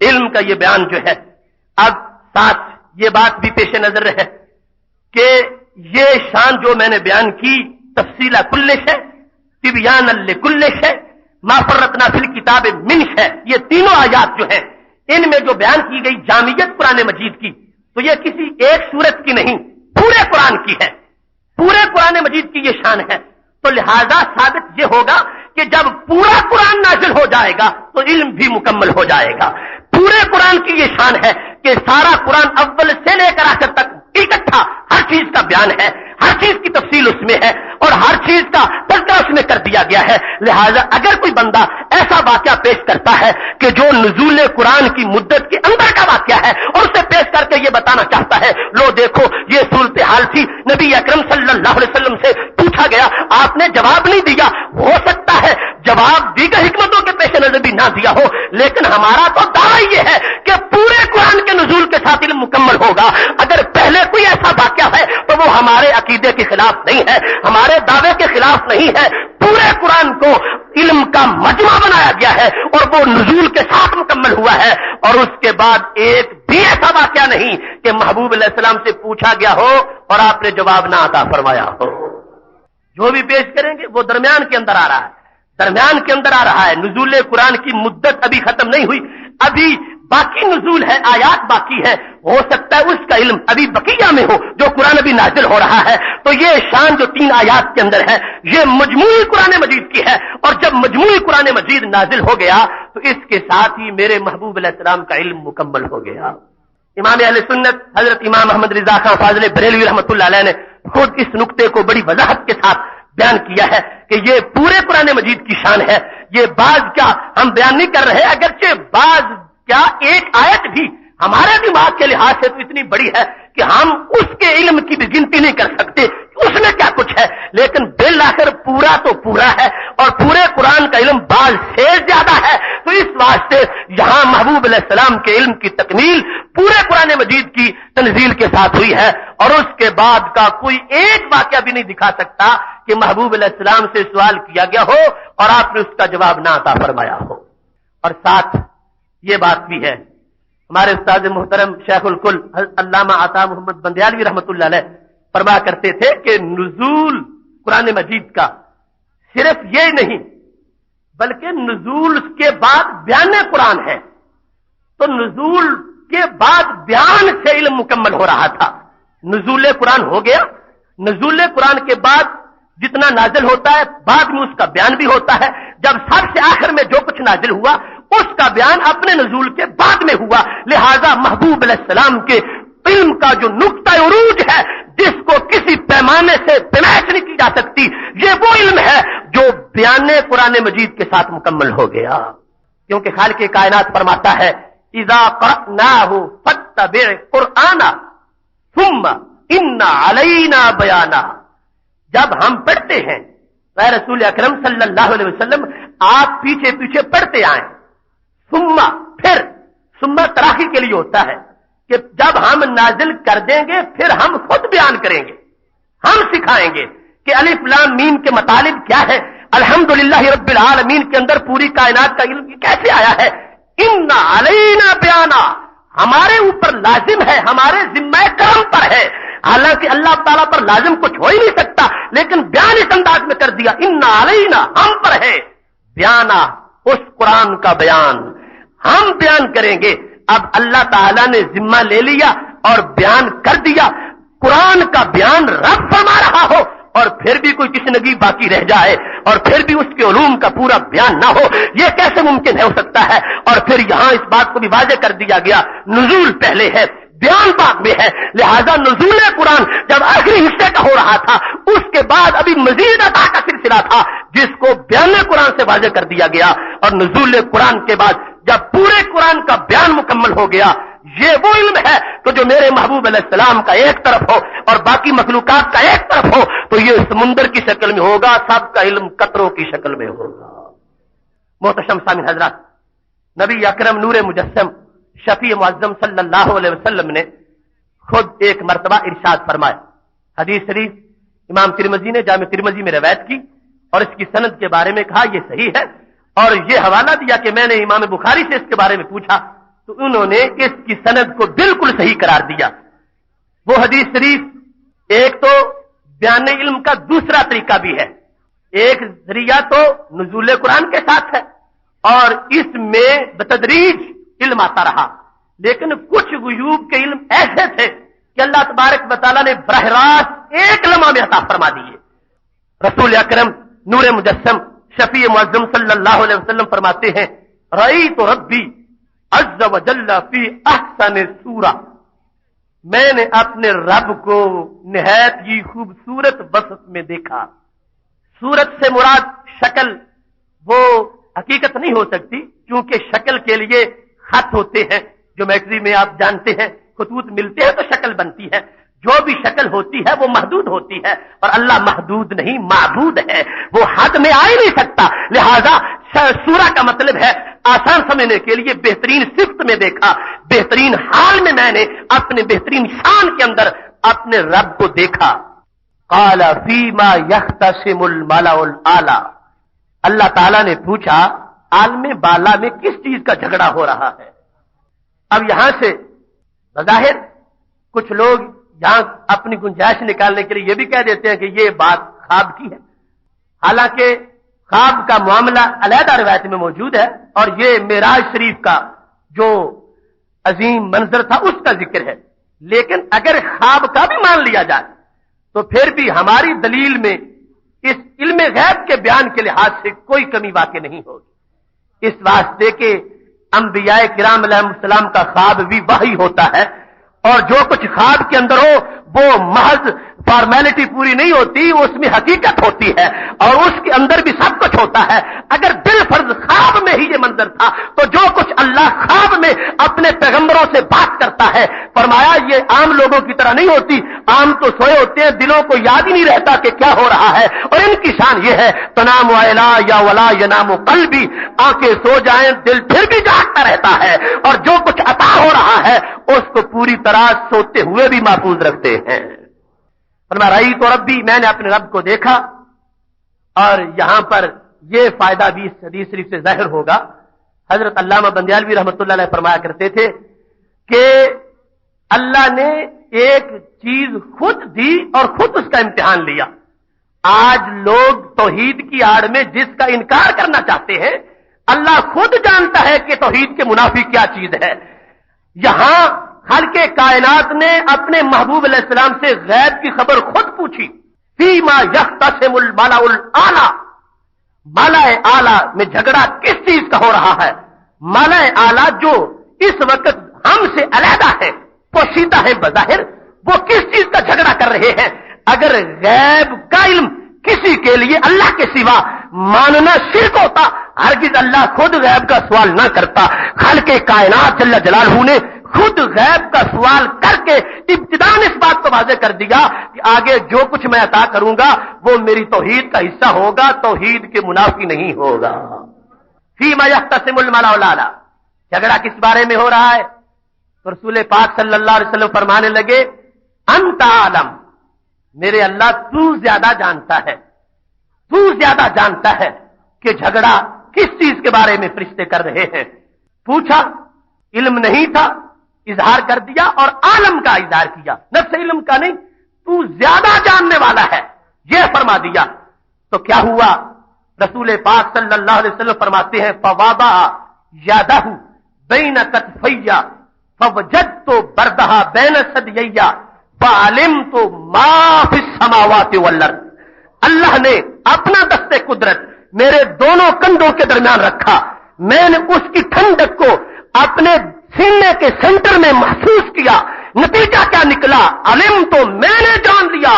علم کا یہ بیان جو ہے، اب ساتھ یہ بات بھی پیش نظر ہے کہ یہ شان جو میں نے بیان کی تفصیل کل شے تبیان لکل شے ما فرطنا فی الکتاب من شے، یہ تینوں آیات جو ہیں ان میں جو بیان کی گئی جامعیت قرآن مجید کی، تو یہ کسی ایک سورت کی نہیں، پورے قرآن کی ہے، پورے قرآن مجید کی یہ شان ہے۔ تو لہذا ثابت یہ ہوگا کہ جب پورا قرآن نازل ہو جائے گا تو علم بھی مکمل ہو جائے گا۔ پورے قرآن کی یہ شان ہے کہ سارا قرآن اول سے لے کر آخر تک اکٹھا ہر چیز کا بیان ہے، ہر چیز کی تفصیل اس میں ہے، اور ہر چیز کا تذکرہ اس میں کر دیا گیا ہے۔ لہذا اگر کوئی بندہ ایسا واقعہ پیش کرتا ہے کہ جو نزول قرآن کی مدت کے اندر کا واقعہ ہے اور اسے پیش کر کے یہ بتانا چاہتا ہے لو دیکھو یہ صورتحال تھی، نبی اکرم صلی اللہ علیہ وسلم سے پوچھا گیا، آپ نے جواب نہیں دیا، ہو سکتا ہے جواب دیگر حکمتوں کے پیش نظر بھی نہ دیا ہو، لیکن ہمارا تو دعویٰ یہ ہے کہ پورے قرآن کے نزول کے ساتھ علم مکمل ہوگا۔ اگر پہلے کوئی ایسا واقعہ ہے تو وہ ہمارے عقیدے کے خلاف نہیں ہے، ہمارے دعوے کے خلاف نہیں ہے۔ پورے قرآن کو علم کا مجمع بنایا گیا ہے اور وہ نزول کے ساتھ مکمل ہوا ہے، اور اس کے بعد ایک بھی ایسا واقعہ نہیں کہ محبوب علیہ السلام سے پوچھا گیا ہو اور آپ نے جواب نہ عطا فرمایا ہو. جو بھی پیش کریں گے وہ درمیان کے اندر آ رہا ہے، درمیان کے اندر آ رہا ہے. نزول قرآن کی مدت ابھی ختم نہیں ہوئی، ابھی باقی نزول ہے، آیات باقی ہے. ہو سکتا ہے اس کا علم ابھی بقیہ میں ہو جو قرآن ابھی نازل ہو رہا ہے. تو یہ شان جو 3 آیات کے اندر ہے یہ مجموعی قرآن مجید کی ہے، اور جب مجموعی قرآن مجید نازل ہو گیا تو اس کے ساتھ ہی میرے محبوب علیہ السلام کا علم مکمل ہو گیا. امام اہل سنت حضرت امام محمد رضا خان فاضل بریلوی رحمۃ اللہ علیہ نے خود اس نقطے کو بڑی وضاحت کے ساتھ بیان کیا ہے کہ یہ پورے قرآن مجید کی شان ہے. یہ بعض کیا ہم بیان نہیں کر رہے، اگرچہ بعض کیا ایک آیت بھی ہمارے دماغ کے لحاظ سے تو اتنی بڑی ہے کہ ہم اس کے علم کی بھی گنتی نہیں کر سکتے اس میں کیا کچھ ہے، لیکن بالآخر پورا تو پورا ہے اور پورے قرآن کا علم بعض سے زیادہ ہے. تو اس واسطے یہاں محبوب علیہ السلام کے علم کی تکمیل پورے قرآن مجید کی تنزیل کے ساتھ ہوئی ہے، اور اس کے بعد کا کوئی ایک واقعہ بھی نہیں دکھا سکتا کہ محبوب علیہ السلام سے سوال کیا گیا ہو اور آپ نے اس کا جواب نہ عطا فرمایا ہو. اور ساتھ یہ بات بھی ہے، ہمارے استاد محترم شیخ الکل علامہ عطا محمد بندیالوی رحمۃ اللہ علیہ فرما کرتے تھے کہ نزول قرآن مجید کا صرف یہ نہیں بلکہ نزول کے بعد بیان قرآن ہے. تو نزول کے بعد بیان سے علم مکمل ہو رہا تھا. نزول قرآن ہو گیا، نزول قرآن کے بعد جتنا نازل ہوتا ہے بعد میں اس کا بیان بھی ہوتا ہے. جب سب سے آخر میں جو کچھ نازل ہوا اس کا بیان اپنے نزول کے بعد میں ہوا. لہذا محبوب علیہ السلام کے علم کا جو نقطہ عروج ہے جس کو کسی پیمانے سے پیمائش نہیں کی جا سکتی، یہ وہ علم ہے جو بیان قرآن مجید کے ساتھ مکمل ہو گیا. کیونکہ خالق کائنات فرماتا ہے اذا قرأناه فاتبع قرآنا ثم ان علینا بیانا. جب ہم پڑھتے ہیں اے رسول اکرم صلی اللہ علیہ وسلم آپ پیچھے پیچھے پڑھتے آئیں. پھر تراخی کے لیے ہوتا ہے کہ جب ہم نازل کر دیں گے پھر ہم خود بیان کریں گے، ہم سکھائیں گے کہ الف لام میم کے مطالب کیا ہے. الحمدللہ رب العالمین کے اندر پوری کائنات کا علم کیسے آیا ہے. ان علینا بیانا، ہمارے اوپر لازم ہے، ہمارے ذمہ کرم پر ہے. حالانکہ اللہ تعالیٰ پر لازم کچھ ہو ہی نہیں سکتا، لیکن بیان اس انداز میں کر دیا ان علینا، ہم پر ہے بیانا، اس قرآن کا بیان ہم بیان کریں گے. اب اللہ تعالیٰ نے ذمہ لے لیا اور بیان کر دیا. قرآن کا بیان رب فرما رہا ہو اور پھر بھی کوئی تشنگی باقی رہ جائے اور پھر بھی اس کے علوم کا پورا بیان نہ ہو، یہ کیسے ممکن ہو سکتا ہے. اور پھر یہاں اس بات کو بھی واضح کر دیا گیا نزول پہلے ہے بیان بعد میں ہے. لہذا نزول قرآن جب آخری حصے کا ہو رہا تھا اس کے بعد ابھی مزید عطا کا سلسلہ تھا جس کو بیان قرآن سے واضح کر دیا گیا. اور نزول قرآن کے بعد جب پورے قرآن کا بیان مکمل ہو گیا، یہ وہ علم ہے کہ جو میرے محبوب علیہ السلام کا ایک طرف ہو اور باقی مخلوقات کا ایک طرف ہو تو یہ سمندر کی شکل میں ہوگا، سب کا علم قطروں کی شکل میں ہوگا. محتشم سامعین حضرات، نبی اکرم نور مجسم شفیع معظم صلی اللہ علیہ وسلم نے خود ایک مرتبہ ارشاد فرمایا. حدیث شریف امام ترمذی نے جامع ترمذی میں روایت کی اور اس کی سند کے بارے میں کہا یہ صحیح ہے، اور یہ حوالہ دیا کہ میں نے امام بخاری سے اس کے بارے میں پوچھا تو انہوں نے اس کی سند کو بالکل صحیح قرار دیا. وہ حدیث شریف ایک تو بیان علم کا دوسرا طریقہ بھی ہے. ایک ذریعہ تو نزول قرآن کے ساتھ ہے اور اس میں بتدریج علم آتا رہا، لیکن کچھ غیوب کے علم ایسے تھے کہ اللہ تبارک و تعالیٰ نے براہ راست ایک لمحہ میں عطا فرما دیے. رسول اکرم نور مجسم شفیع معظم صلی اللہ علیہ وسلم فرماتے ہیں رأیت ربی عز و جل فی احسن سورہ، میں نے اپنے رب کو نہایت ہی خوبصورت وصف میں دیکھا. صورت سے مراد شکل وہ حقیقت نہیں ہو سکتی کیونکہ شکل کے لیے خط ہوتے ہیں، جیومیٹری میں آپ جانتے ہیں خطوط ملتے ہیں تو شکل بنتی ہے. جو بھی شکل ہوتی ہے وہ محدود ہوتی ہے اور اللہ محدود نہیں معبود ہے، وہ حد میں آ ہی نہیں سکتا. لہذا سورہ کا مطلب ہے آسان سمجھنے کے لیے بہترین صفت میں دیکھا، بہترین حال میں میں نے اپنے بہترین شان کے اندر اپنے رب کو دیکھا. قال فیما یختصم الملأ الاعلی، اللہ تعالیٰ نے پوچھا عالم بالا میں کس چیز کا جھگڑا ہو رہا ہے. اب یہاں سے بظاہر کچھ لوگ یہاں اپنی گنجائش نکالنے کے لیے یہ بھی کہہ دیتے ہیں کہ یہ بات خواب کی ہے، حالانکہ خواب کا معاملہ علیحدہ روایت میں موجود ہے اور یہ معراج شریف کا جو عظیم منظر تھا اس کا ذکر ہے، لیکن اگر خواب کا بھی مان لیا جائے تو پھر بھی ہماری دلیل میں اس علم غیب کے بیان کے لحاظ سے کوئی کمی واقع نہیں ہوگی، اس واسطے کہ انبیاء کرام علیہ السلام کا خواب بھی وحی ہوتا ہے، اور جو کچھ خواب کے اندر ہو وہ محض فارمیلٹی پوری نہیں ہوتی، اس میں حقیقت ہوتی ہے اور اس کے اندر بھی سب کچھ ہوتا ہے۔ اگر بالفرض خواب میں ہی یہ منظر تھا تو جو کچھ اللہ خواب میں اپنے پیغمبروں سے بات کرتا ہے، فرمایا یہ عام لوگوں کی طرح نہیں ہوتی، عام تو سوئے ہوتے ہیں، دلوں کو یاد ہی نہیں رہتا کہ کیا ہو رہا ہے، اور ان کی شان یہ ہے تنام عینا یا ولا ینام قلبی، آنکھیں سو جائیں دل پھر بھی جاگتا رہتا ہے، اور جو کچھ عطا ہو رہا ہے اس کو پوری طرح سوتے ہوئے بھی محفوظ رکھتے ہیں۔ فرمایا رأی تو ربی، میں نے اپنے رب کو دیکھا، اور یہاں پر یہ فائدہ بھی اس حدیث شریف سے ظاہر ہوگا۔ حضرت علامہ بندیالوی رحمۃ اللہ علیہ فرمایا کرتے تھے کہ اللہ نے ایک چیز خود دی اور خود اس کا امتحان لیا۔ آج لوگ توحید کی آڑ میں جس کا انکار کرنا چاہتے ہیں، اللہ خود جانتا ہے کہ توحید کے منافی کیا چیز ہے۔ یہاں خالق کائنات نے اپنے محبوب علیہ السلام سے غیب کی خبر خود پوچھی، فیما یختصم الملأ الاعلی، ملأ اعلی میں جھگڑا کس چیز کا ہو رہا ہے؟ ملأ اعلی جو اس وقت ہم سے علیحدہ ہے، پوشیدہ ہے بظاہر، وہ کس چیز کا جھگڑا کر رہے ہیں؟ اگر غیب کا علم کسی کے لیے اللہ کے سوا ماننا شرک ہوتا، ہرگز اللہ خود غیب کا سوال نہ کرتا۔ خالق کائنات جل جلالہ نے خود غیب کا سوال کر کے ابتداءً اس بات کو واضح کر دیا کہ آگے جو کچھ میں عطا کروں گا وہ میری توحید کا حصہ ہوگا، توحید کے منافی نہیں ہوگا۔ فیما یختصم الملأ الاعلی، جھگڑا کس بارے میں ہو رہا ہے؟ تو رسول پاک صلی اللہ علیہ وسلم فرمانے لگے، انت عالم، میرے اللہ تو زیادہ جانتا ہے، تو زیادہ جانتا ہے کہ جھگڑا کس چیز کے بارے میں فرشتے کر رہے ہیں۔ پوچھا، علم نہیں تھا، اظہار کر دیا اور عالم کا اظہار کیا، نفس علم کا نہیں، تو زیادہ جاننے والا ہے، یہ فرما دیا۔ تو کیا ہوا؟ رسول پاک صلی اللہ علیہ وسلم فرماتے ہیں، فوضع یدہ بین کتفیہ فوجدت بردہا بین ثدییہ فعلمت ما فی السماوات والارض، اللہ نے اپنا دست قدرت میرے دونوں کندھوں کے درمیان رکھا، میں نے اس کی ٹھنڈک کو اپنے سینے کے سینٹر میں محسوس کیا، نتیجہ کیا نکلا؟ علم تو میں نے جان لیا،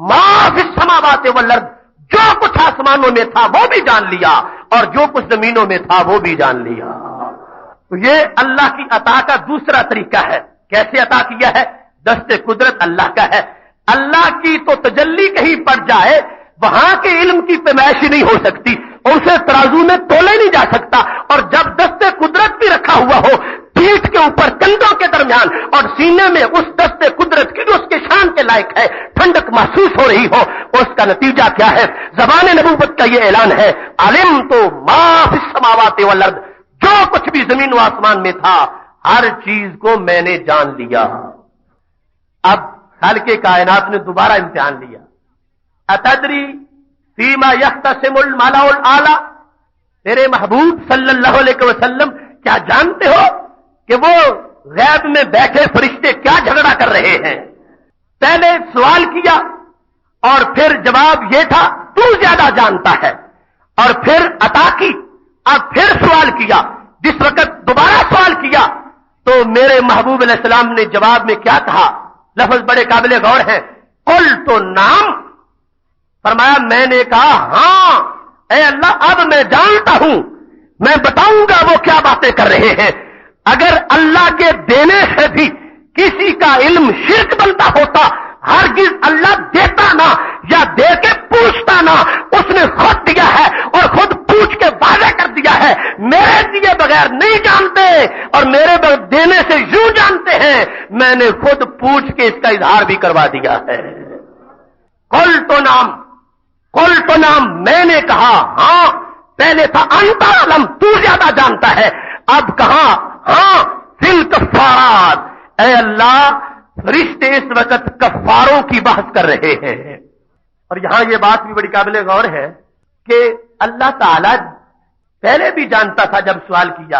ما فی السماوات والارض، جو کچھ آسمانوں میں تھا وہ بھی جان لیا اور جو کچھ زمینوں میں تھا وہ بھی جان لیا۔ تو یہ اللہ کی عطا کا دوسرا طریقہ ہے۔ کیسے عطا کیا ہے؟ دست قدرت اللہ کا ہے، اللہ کی تو تجلی کہیں پڑ جائے وہاں کے علم کی پیمائش نہیں ہو سکتی، اسے ترازو میں تولے نہیں جا سکتا، اور جب دست قدرت بھی رکھا ہوا ہو پیٹھ کے اوپر کندھوں کے درمیان اور سینے میں اس دست قدرت کی جو اس کے شان کے لائق ہے ٹھنڈک محسوس ہو رہی ہو، اس کا نتیجہ کیا ہے؟ زبان نبوت کا یہ اعلان ہے، علم تو ما فی السماوات والارض، جو کچھ بھی زمین و آسمان میں تھا ہر چیز کو میں نے جان لیا۔ اب خالق کائنات نے دوبارہ امتحان لیا، اتدری فیما یختصم الملأ الاعلی، تیرے محبوب صلی اللہ علیہ وسلم کیا جانتے ہو کہ وہ غیب میں بیٹھے فرشتے کیا جھگڑا کر رہے ہیں؟ پہلے سوال کیا اور پھر جواب یہ تھا تو زیادہ جانتا ہے، اور پھر عطا کی، اب پھر سوال کیا، جس وقت دوبارہ سوال کیا تو میرے محبوب علیہ السلام نے جواب میں کیا کہا؟ لفظ بڑے قابل غور ہیں، قل تو نام، فرمایا میں نے کہا ہاں اے اللہ اب میں جانتا ہوں، میں بتاؤں گا وہ کیا باتیں کر رہے ہیں۔ اگر اللہ کے دینے سے بھی کسی کا علم شرک بنتا ہوتا ہرگز اللہ دیتا نہ یا دے کے پوچھتا نہ، اس نے خود دیا ہے اور خود پوچھ کے واضح کر دیا ہے، میرے دیے بغیر نہیں جانتے اور میرے بغیر دینے سے یوں جانتے ہیں، میں نے خود پوچھ کے اس کا اظہار بھی کروا دیا ہے۔ قل تو نام، میں نے کہا ہاں، پہلے تھا انت عالم، تو زیادہ جانتا ہے، اب کہاں ہاں فی الکفارات، اے اللہ فرشتے اس وقت کفاروں کی بحث کر رہے ہیں. اور یہاں یہ بات بھی بڑی قابل غور ہے کہ اللہ تعالی پہلے بھی جانتا تھا جب سوال کیا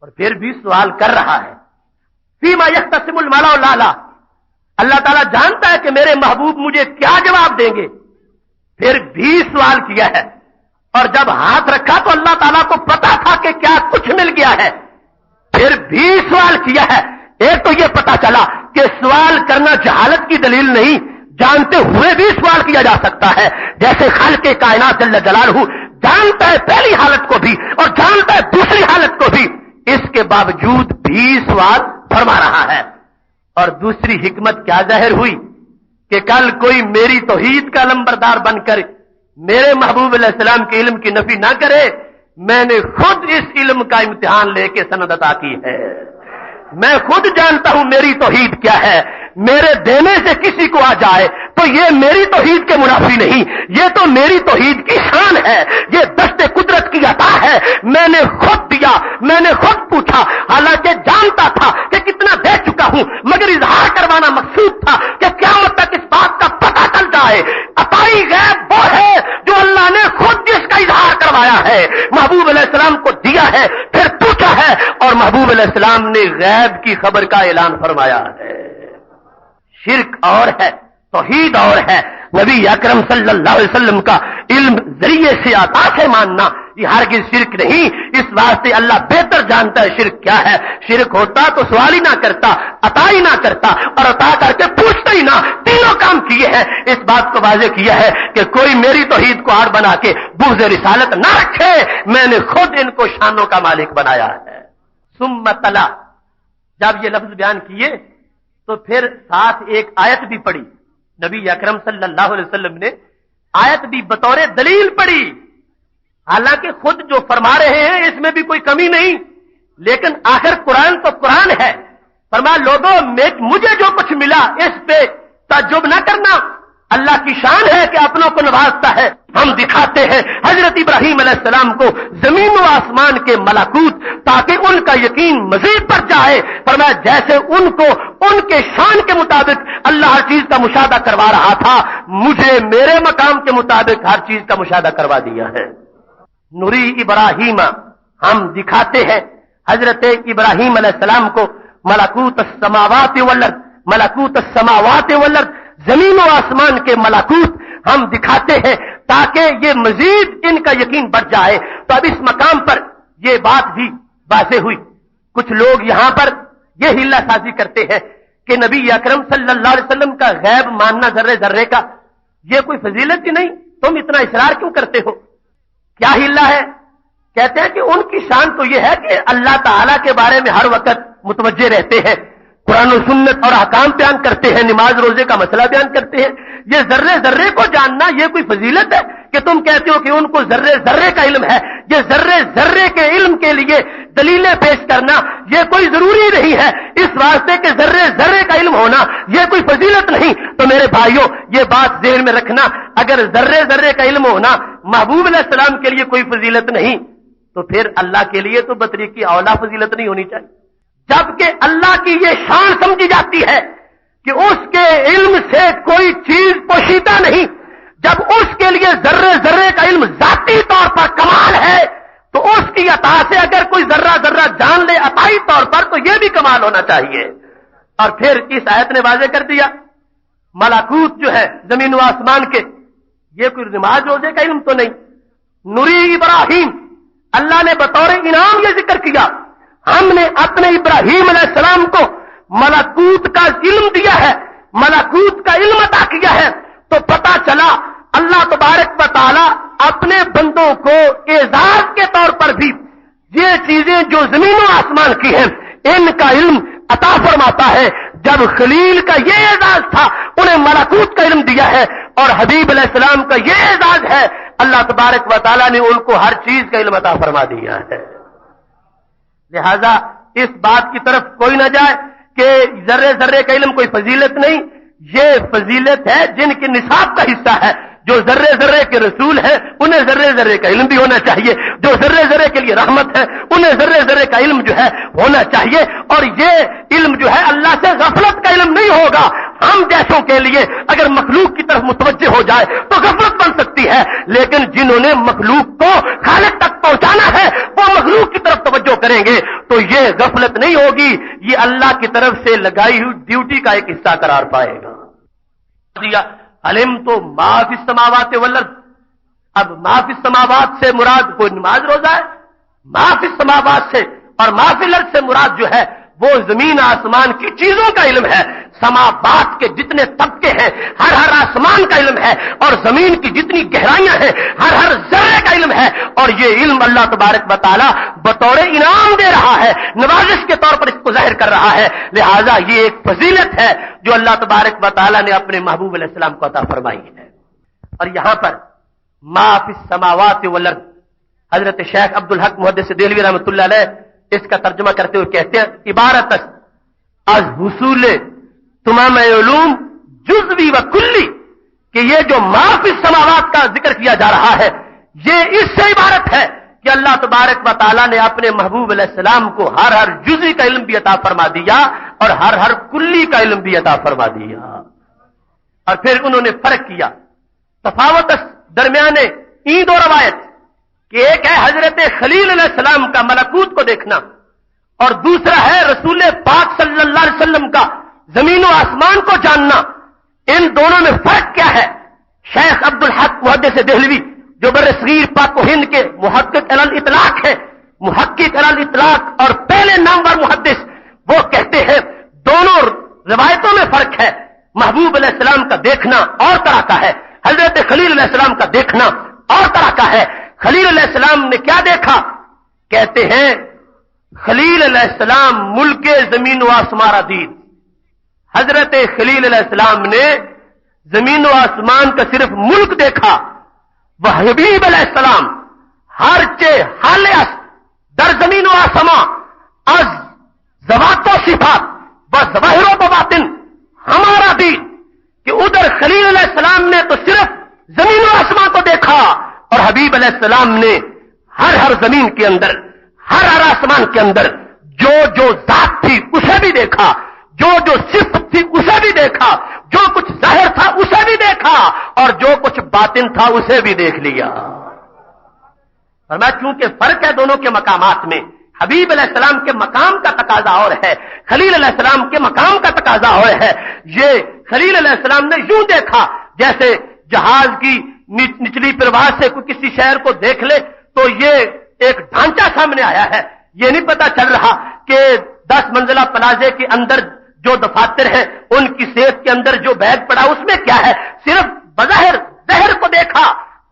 اور پھر بھی سوال کر رہا ہے. فیما یختصم الملا لالا، اللہ تعالیٰ جانتا ہے کہ میرے محبوب مجھے کیا جواب دیں گے، پھر بھی سوال کیا ہے. اور جب ہاتھ رکھا تو اللہ تعالیٰ کو پتا تھا کہ کیا کچھ مل گیا ہے، پھر بھی سوال کیا ہے. ایک تو یہ پتا چلا کہ سوال کرنا جہالت کی دلیل نہیں، جانتے ہوئے بھی سوال کیا جا سکتا ہے. جیسے خالق کائنات جل جلالہ جانتا ہے پہلی حالت کو بھی اور جانتا ہے دوسری حالت کو بھی، اس کے باوجود بھی سوال فرما رہا ہے. اور دوسری حکمت کیا ظاہر ہوئی کہ کل کوئی میری توحید کا لمبردار بن کر میرے محبوب علیہ السلام کے علم کی نفی نہ کرے. میں نے خود اس علم کا امتحان لے کے سند عطا کی ہے. میں خود جانتا ہوں میری توحید کیا ہے. میرے دینے سے کسی کو آ جائے تو یہ میری توحید کے منافی نہیں، یہ تو میری توحید کی شان ہے، یہ دست قدرت کی عطا ہے. میں نے خود دیا، میں نے خود پوچھا، حالانکہ جانتا تھا کہ کتنا دے چکا ہوں، مگر اظہار کروانا مقصود تھا کہ قیامت تک اس بات کا پتہ چل جائے. عطائی غیب وہ ہے جو اللہ نے خود جس کا اظہار کروایا ہے، محبوب علیہ السلام کو دیا ہے، پھر پوچھا ہے اور محبوب علیہ السلام نے غیب کی خبر کا اعلان فرمایا ہے. شرک اور ہے، توحید اور ہے. نبی اکرم صلی اللہ علیہ وسلم کا علم ذریعے سے عطا سے ماننا یہ ہرگز شرک نہیں. اس واسطے اللہ بہتر جانتا ہے شرک کیا ہے. شرک ہوتا تو سوال ہی نہ کرتا، عطا ہی نہ کرتا اور عطا کر کے پوچھتا ہی نہ. تینوں کام کیے ہیں. اس بات کو واضح کیا ہے کہ کوئی میری توحید کو آڑ بنا کے بغض رسالت نہ رکھے. میں نے خود ان کو شانوں کا مالک بنایا ہے. ثم تلا، جب یہ لفظ بیان کیے تو پھر ساتھ ایک آیت بھی پڑھی. نبی اکرم صلی اللہ علیہ وسلم نے آیت بھی بطور دلیل پڑھی. حالانکہ خود جو فرما رہے ہیں اس میں بھی کوئی کمی نہیں، لیکن آخر قرآن تو قرآن ہے. فرمایا لوگوں مجھے جو کچھ ملا اس پہ تعجب نہ کرنا. اللہ کی شان ہے کہ اپنوں کو نوازتا ہے. ہم دکھاتے ہیں حضرت ابراہیم علیہ السلام کو زمین و آسمان کے ملکوت تاکہ ان کا یقین مزید بڑھ جائے. فرمایا جیسے ان کو ان کے شان کے مطابق اللہ ہر چیز کا مشاہدہ کروا رہا تھا، مجھے میرے مقام کے مطابق ہر چیز کا مشاہدہ کروا دیا ہے. نوری ابراہیم، ہم دکھاتے ہیں حضرت ابراہیم علیہ السلام کو ملکوت السماوات والارض، ملکوت السماوات والارض، زمین و آسمان کے ملکوت ہم دکھاتے ہیں تاکہ یہ مزید ان کا یقین بڑھ جائے. تو اب اس مقام پر یہ بات بھی واضح ہوئی. کچھ لوگ یہاں پر یہ ہیلا سازی کرتے ہیں کہ نبی اکرم صلی اللہ علیہ وسلم کا غیب ماننا ذرے ذرے کا یہ کوئی فضیلت ہی نہیں، تم اتنا اصرار کیوں کرتے ہو؟ کیا ہیلا ہے؟ کہتے ہیں کہ ان کی شان تو یہ ہے کہ اللہ تعالی کے بارے میں ہر وقت متوجہ رہتے ہیں، قرآن و سنت اور احکام بیان کرتے ہیں، نماز روزے کا مسئلہ بیان کرتے ہیں. یہ ذرے ذرے کو جاننا یہ کوئی فضیلت ہے کہ تم کہتے ہو کہ ان کو ذرے ذرے کا علم ہے؟ یہ ذرے ذرے کے علم کے لیے دلیلیں پیش کرنا یہ کوئی ضروری نہیں ہے، اس واسطے کہ ذرے ذرے کا علم ہونا یہ کوئی فضیلت نہیں. تو میرے بھائیوں یہ بات ذہن میں رکھنا، اگر ذرے ذرے کا علم ہونا محبوب علیہ السلام کے لیے کوئی فضیلت نہیں تو پھر اللہ کے لیے تو بطریقی اولا فضیلت نہیں ہونی چاہیے. جبکہ اللہ کی یہ شان سمجھی جاتی ہے کہ اس کے علم سے کوئی چیز پوشیدہ نہیں. جب اس کے لیے ذرے ذرے کا علم ذاتی طور پر کمال ہے تو اس کی عطا سے اگر کوئی ذرہ ذرہ جان لے عطائی طور پر تو یہ بھی کمال ہونا چاہیے. اور پھر اس آیت نے واضح کر دیا ملکوت جو ہے زمین و آسمان کے یہ کوئی نماز روزے کا علم تو نہیں. نوری ابراہیم، اللہ نے بطور انعام یہ ذکر کیا ہم نے اپنے ابراہیم علیہ السلام کو ملکوت کا علم دیا ہے، ملکوت کا علم عطا کیا ہے. تو پتا چلا اللہ تبارک و تعالی اپنے بندوں کو اعزاز کے طور پر بھی یہ چیزیں جو زمین و آسمان کی ہیں ان کا علم عطا فرماتا ہے. جب خلیل کا یہ اعزاز تھا انہیں ملکوت کا علم دیا ہے، اور حبیب علیہ السلام کا یہ اعزاز ہے اللہ تبارک و تعالی نے ان کو ہر چیز کا علم عطا فرما دیا ہے. لہذا اس بات کی طرف کوئی نہ جائے کہ ذرے ذرے کا علم کوئی فضیلت نہیں. یہ فضیلت ہے جن کے نصاب کا حصہ ہے، جو ذرے ذرے کے رسول ہیں انہیں ذرے ذرے کا علم بھی ہونا چاہیے، جو ذرے ذرے کے لیے رحمت ہے انہیں ذرے ذرے کا علم جو ہے ہونا چاہیے، اور یہ علم جو ہے اللہ سے غفلت کا علم نہیں ہوگا۔ ہم جیسوں کے لیے اگر مخلوق کی طرف متوجہ ہو جائے تو غفلت بن سکتی ہے، لیکن جنہوں نے مخلوق کو خالق تک پہنچانا ہے وہ مخلوق کی طرف توجہ کریں گے تو یہ غفلت نہیں ہوگی، یہ اللہ کی طرف سے لگائی ہوئی ڈیوٹی کا ایک حصہ قرار پائے گا۔ علم تو ما فی السماوات والارض، اب ما فی السماوات سے مراد کوئی نماز روزہ ہے، ما فی السماوات سے اور ما فی الارض سے مراد جو ہے وہ زمین آسمان کی چیزوں کا علم ہے۔ سماوات کے جتنے طبقے ہیں ہر ہر آسمان کا علم ہے، اور زمین کی جتنی گہرائیاں ہیں ہر ہر ذرے کا علم ہے، اور یہ علم اللہ تبارک و تعالی بطور انعام دے رہا ہے، نوازش کے طور پر اس کو ظاہر کر رہا ہے، لہذا یہ ایک فضیلت ہے جو اللہ تبارک و تعالی نے اپنے محبوب علیہ السلام کو عطا فرمائی ہے۔ اور یہاں پر ما فی السماوات والارض، حضرت شیخ عبدالحق محدث دہلوی رحمۃ اللہ علیہ اس کا ترجمہ کرتے ہوئے کہتے ہیں عبارت از حصول تمام علوم جزوی و کلی، کہ یہ جو ما فی السماوات کا ذکر کیا جا رہا ہے یہ اس سے عبارت ہے کہ اللہ تبارک و تعالیٰ نے اپنے محبوب علیہ السلام کو ہر ہر جزوی کا علم بھی عطا فرما دیا اور ہر ہر کلی کا علم بھی عطا فرما دیا۔ اور پھر انہوں نے فرق کیا، تفاوت درمیان این دو روایت کہ ایک ہے حضرت خلیل علیہ السلام کا ملکوت کو دیکھنا، اور دوسرا ہے رسول پاک صلی اللہ علیہ وسلم کا زمین و آسمان کو جاننا۔ ان دونوں میں فرق کیا ہے؟ شیخ عبدالحق محدث دہلوی جو برصغیر پاک و ہند کے محقق علی الاطلاق ہیں، محقق علی الاطلاق اور پہلے نامور محدث، وہ کہتے ہیں دونوں روایتوں میں فرق ہے۔ محبوب علیہ السلام کا دیکھنا اور طرح کا ہے، حضرت خلیل علیہ السلام کا دیکھنا اور طرح کا ہے۔ خلیل علیہ السلام نے کیا دیکھا؟ کہتے ہیں خلیل علیہ السلام ملک زمین و آسمان دید، حضرت خلیل علیہ السلام نے زمین و آسمان کا صرف ملک دیکھا۔ وہ حبیب علیہ السلام ہر چے حالیس در زمین و آسمان از ذوات و صفات و ظواہر و باطن ہمارا دین، کہ ادھر خلیل علیہ السلام نے تو صرف زمین و آسمان کو دیکھا، اور حبیب علیہ السلام نے ہر ہر زمین کے اندر ہر ہر آسمان کے اندر جو جو ذات تھی اسے بھی دیکھا، جو جو صفت تھی اسے بھی دیکھا، جو کچھ ظاہر تھا اسے بھی دیکھا، اور جو کچھ باطن تھا اسے بھی دیکھ لیا۔ فرمایا چونکہ فرق ہے دونوں کے مقامات میں، حبیب علیہ السلام کے مقام کا تقاضا اور ہے، خلیل علیہ السلام کے مقام کا تقاضا اور ہے۔ یہ خلیل علیہ السلام نے یوں دیکھا جیسے جہاز کی نچلی پرواز سے کوئی کسی شہر کو دیکھ لے تو یہ ایک ڈھانچہ سامنے آیا ہے، یہ نہیں پتا چل رہا کہ 10 منزلہ پلازے کے اندر جو دفاتر ہیں ان کی سیف کے اندر جو بیگ پڑا اس میں کیا ہے، صرف بظاہر ظاہر کو دیکھا۔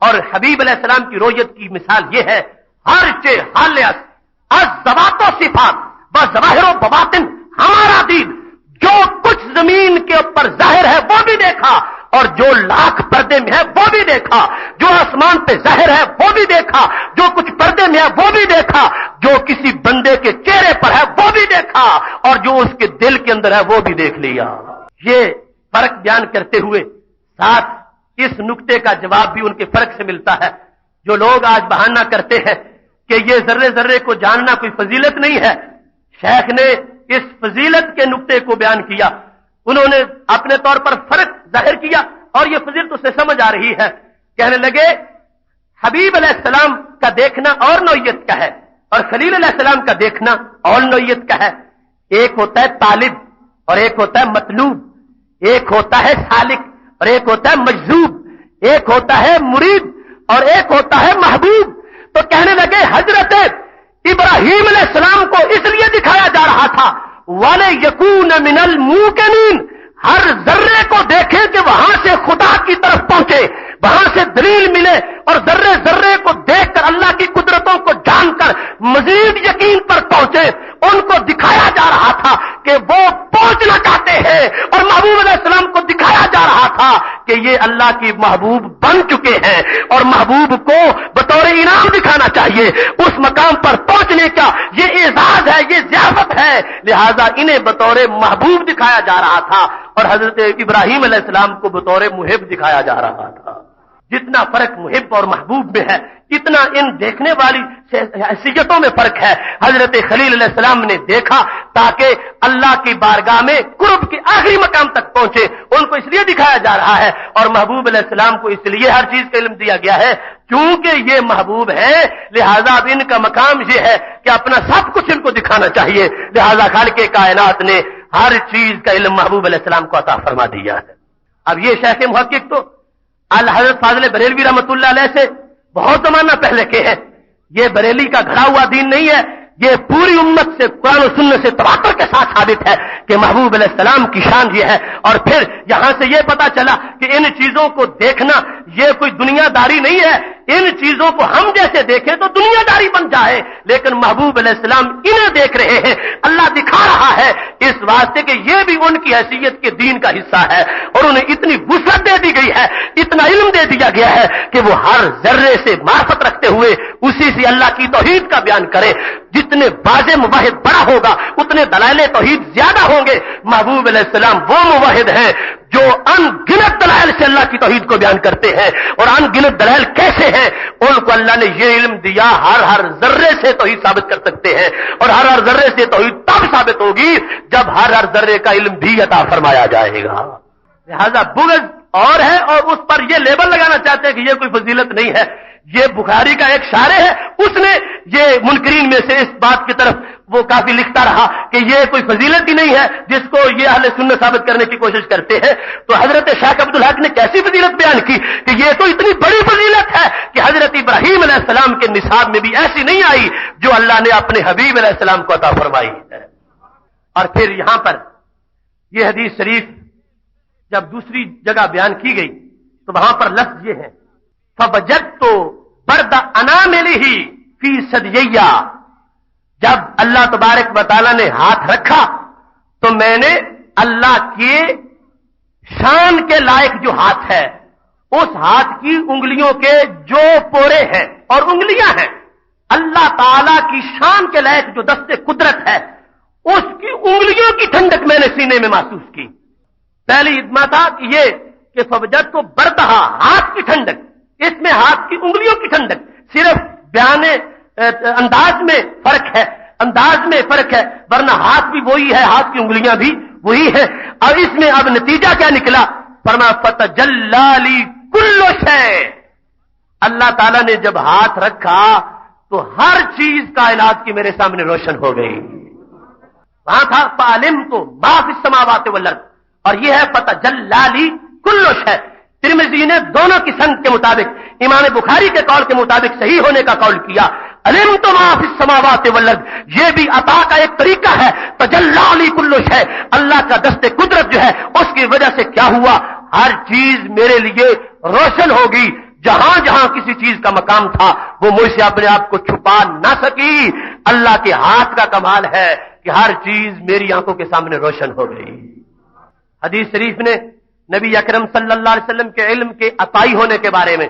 اور حبیب علیہ السلام کی رؤیت کی مثال یہ ہے، ہر چے حالیس از ذوات و صفات و ظواہر و بواطن ہمارا دین، جو کچھ زمین کے اوپر ظاہر ہے وہ بھی دیکھا، اور جو لاکھ پردے میں ہے وہ بھی دیکھا، جو آسمان پہ ظاہر ہے وہ بھی دیکھا، جو کچھ پردے میں ہے وہ بھی دیکھا، جو کسی بندے کے چہرے پر ہے وہ بھی دیکھا، اور جو اس کے دل کے اندر ہے وہ بھی دیکھ لیا۔ یہ فرق بیان کرتے ہوئے ساتھ اس نکتے کا جواب بھی ان کے فرق سے ملتا ہے۔ جو لوگ آج بہانہ کرتے ہیں کہ یہ ذرے ذرے کو جاننا کوئی فضیلت نہیں ہے، شیخ نے اس فضیلت کے نکتے کو بیان کیا، انہوں نے اپنے طور پر فرق ظاہر کیا اور یہ فضیلت اسے سمجھ آ رہی ہے۔ کہنے لگے حبیب علیہ السلام کا دیکھنا اور نوعیت کا ہے اور خلیل علیہ السلام کا دیکھنا اور نوعیت کا ہے۔ ایک ہوتا ہے طالب اور ایک ہوتا ہے مطلوب، ایک ہوتا ہے سالک اور ایک ہوتا ہے مجذوب، ایک ہوتا ہے مرید اور ایک ہوتا ہے محبوب۔ تو کہنے لگے حضرت ابراہیم علیہ السلام کو اس لیے دکھایا جا رہا تھا وَلَيَكُونَ مِنَ الْمُوقِنِينَ، ہر ذرے کو دیکھیں کہ وہاں سے خدا کی طرف پہنچے، وہاں سے دلیل ملے، اور ذرے ذرے کو دیکھ کر اللہ کی قدرتوں کو جان کر مزید یقین پر پہنچے۔ ان کو دکھایا جا رہا تھا کہ وہ پہنچنا چاہتے ہیں، اور محبوب علیہ السلام کو دکھایا جا رہا تھا کہ یہ اللہ کی محبوب بن چکے ہیں، اور محبوب کو بطور انعام دکھانا چاہیے۔ اس مقام پر پہنچنے کا یہ اعزاز ہے، یہ ضیافت ہے، لہذا انہیں بطور محبوب دکھایا جا رہا تھا اور حضرت ابراہیم علیہ السلام کو بطور محب دکھایا جا رہا تھا۔ جتنا فرق محب اور محبوب میں ہے اتنا ان دیکھنے والی حیثیتوں میں فرق ہے۔ حضرت خلیل علیہ السلام نے دیکھا تاکہ اللہ کی بارگاہ میں قرب کے آخری مقام تک پہنچے، ان کو اس لیے دکھایا جا رہا ہے، اور محبوب علیہ السلام کو اس لیے ہر چیز کا علم دیا گیا ہے کیونکہ یہ محبوب ہے، لہذا اب ان کا مقام یہ ہے کہ اپنا سب کچھ ان کو دکھانا چاہیے، لہذا خالق کائنات نے ہر چیز کا علم محبوب علیہ السلام کو عطا فرما دیا ہے۔ اب یہ شیخ محقق تو الحضرت فاضل بریلوی رحمۃ اللہ علیہ سے بہت زمانہ پہلے کے ہیں، یہ بریلی کا گھڑا ہوا دین نہیں ہے، یہ پوری امت سے قرآن و سنت سے تواتر کے ساتھ ثابت ہے کہ محبوب علیہ السلام کی شان یہ ہے۔ اور پھر یہاں سے یہ پتا چلا کہ ان چیزوں کو دیکھنا یہ کوئی دنیا داری نہیں ہے، ان چیزوں کو ہم جیسے دیکھیں تو دنیا داری بن جائے، لیکن محبوب علیہ السلام انہیں دیکھ رہے ہیں، اللہ دکھا رہا ہے اس واسطے کہ یہ بھی ان کی حیثیت کے دین کا حصہ ہے، اور انہیں اتنی وسعت دے دی گئی ہے، اتنا علم دے دیا گیا ہے کہ وہ ہر ذرے سے معرفت رکھتے ہوئے اسی سے اللہ کی توحید کا بیان کرے۔ جتنے واضح موحد بڑا ہوگا اتنے دلائل توحید زیادہ ہوں گے۔ محبوب علیہ السلام وہ موحد ہیں جو ان گنت دلائل سے اللہ کی توحید کو بیان کرتے ہیں، اور ان گنت دلائل کیسے ہیں؟ ان کو اللہ نے یہ علم دیا ہر ذرے سے توحید ثابت کر سکتے ہیں، اور ہر ذرے سے توحید تب ثابت ہوگی جب ہر ذرے کا علم بھی عطا فرمایا جائے گا۔ لہذا بغض اور ہے، اور اس پر یہ لیبل لگانا چاہتے ہیں کہ یہ کوئی فضیلت نہیں ہے۔ یہ بخاری کا ایک شارح ہے، اس نے یہ منکرین میں سے اس بات کی طرف وہ کافی لکھتا رہا کہ یہ کوئی فضیلت ہی نہیں ہے جس کو یہ اہل سنت ثابت کرنے کی کوشش کرتے ہیں۔ تو حضرت شیخ عبدالحق نے کیسی فضیلت بیان کی کہ یہ تو اتنی بڑی فضیلت ہے کہ حضرت ابراہیم علیہ السلام کے نصاب میں بھی ایسی نہیں آئی جو اللہ نے اپنے حبیب علیہ السلام کو عطا فرمائی ہے۔ اور پھر یہاں پر یہ حدیث شریف جب دوسری جگہ بیان کی گئی تو وہاں پر لفظ یہ ہے فَوَجَدْتُ بَرْدَ أَنَامِلِهِ فِي ثَدْيَيَّ، جب اللہ تبارک و تعالیٰ نے ہاتھ رکھا تو میں نے اللہ کے شان کے لائق جو ہاتھ ہے اس ہاتھ کی انگلیوں کے جو پورے ہیں اور انگلیاں ہیں، اللہ تعالیٰ کی شان کے لائق جو دست قدرت ہے اس کی انگلیوں کی ٹھنڈک میں نے سینے میں محسوس کی۔ پہلی ادما تھا کہ یہ کہ فوجد کو بردہا ہاتھ کی ٹھنڈک، اس میں ہاتھ کی انگلیوں کی ٹھنڈک، صرف بیان انداز میں فرق ہے، انداز میں فرق ہے، ورنہ ہاتھ بھی وہی ہے، ہاتھ کی انگلیاں بھی وہی ہیں۔ اور اس میں اب نتیجہ کیا نکلا؟ فرمایا فتجلی لی کل شیء، اللہ تعالیٰ نے جب ہاتھ رکھا تو ہر چیز کائنات کی میرے سامنے روشن ہو گئی۔ وہاں تھا فعلمت ما فی السماوات والارض، اور یہ ہے فتجلی لی کل شیء۔ ترمذی نے دونوں کی سند کے مطابق امام بخاری کے قول کے مطابق صحیح ہونے کا قول کیا، علمت ما فی السماوات والارض، یہ بھی عطا کا ایک طریقہ ہے۔ تجلی لی کل شیء، اللہ کا دست قدرت جو ہے اس کی وجہ سے کیا ہوا؟ ہر چیز میرے لیے روشن ہوگی، جہاں جہاں کسی چیز کا مقام تھا وہ مجھ سے اپنے آپ کو چھپا نہ سکی۔ اللہ کے ہاتھ کا کمال ہے کہ ہر چیز میری آنکھوں کے سامنے روشن ہو گئی۔ حدیث شریف نے نبی اکرم صلی اللہ علیہ وسلم کے علم کے عطائی ہونے کے بارے میں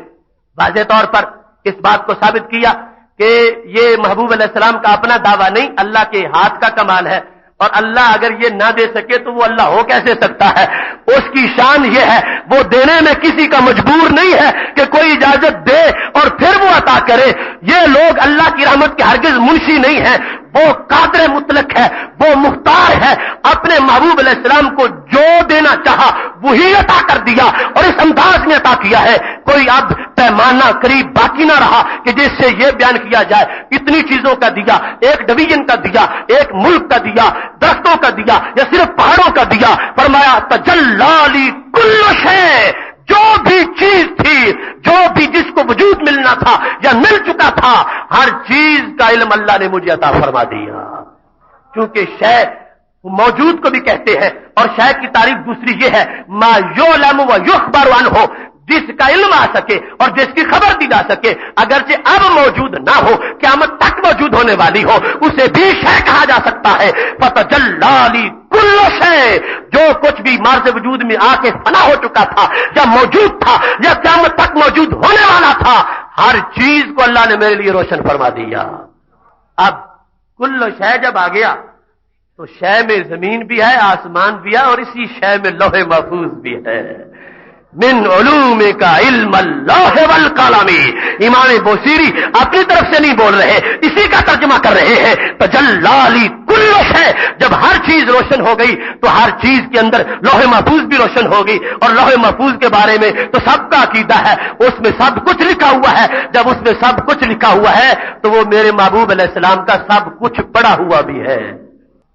واضح طور پر اس بات کو ثابت کیا کہ یہ محبوب علیہ السلام کا اپنا دعویٰ نہیں، اللہ کے ہاتھ کا کمال ہے، اور اللہ اگر یہ نہ دے سکے تو وہ اللہ ہو کیسے سکتا ہے؟ اس کی شان یہ ہے وہ دینے میں کسی کا مجبور نہیں ہے کہ کوئی اجازت دے اور پھر وہ عطا کرے۔ یہ لوگ اللہ کی رحمت کے ہرگز منشی نہیں ہیں، وہ قادر مطلق ہے، وہ مختار ہے، اپنے محبوب علیہ السلام کو جو دینا چاہا وہی عطا کر دیا، اور اس انداز میں عطا کیا ہے۔ کوئی اب پیمانہ قریب باقی نہ رہا کہ جس سے یہ بیان کیا جائے اتنی چیزوں کا دیا، ایک ڈویژن کا دیا، ایک ملک کا دیا، درختوں کا دیا، یا صرف پہاڑوں کا دیا۔ فرمایا تجلی لی کل شیء، جو بھی چیز تھی، جو بھی جس کو وجود ملنا تھا یا مل چکا تھا، ہر چیز کا علم اللہ نے مجھے عطا فرما دیا۔ کیونکہ شے موجود کو بھی کہتے ہیں، اور شے کی تعریف دوسری یہ ہے ما یعلم و یخبر عنہ، جس کا علم آ سکے اور جس کی خبر دی جا سکے، اگرچہ اب موجود نہ ہو، قیامت تک موجود ہونے والی ہو، اسے بھی شے کہا جا سکتا ہے۔ فتجلی لی کل شیء، جو کچھ بھی مارز وجود میں آ کے فنا ہو چکا تھا یا موجود تھا یا قیامت تک موجود ہونے والا تھا، ہر چیز کو اللہ نے میرے لیے روشن فرما دیا۔ اب کل شیء جب آ گیا تو شے میں زمین بھی ہے، آسمان بھی ہے، اور اسی شے میں لوح محفوظ بھی ہے۔ من علوم کا علم اللہ والقلم. امام بوصیری اپنی طرف سے نہیں بول رہے، اسی کا ترجمہ کر رہے ہیں. تجلی لی کل شیء، جب ہر چیز روشن ہو گئی تو ہر چیز کے اندر لوح محفوظ بھی روشن ہو گئی. اور لوح محفوظ کے بارے میں تو سب کا عقیدہ ہے، اس میں سب کچھ لکھا ہوا ہے. جب اس میں سب کچھ لکھا ہوا ہے تو وہ میرے محبوب علیہ السلام کا سب کچھ پڑا ہوا بھی ہے.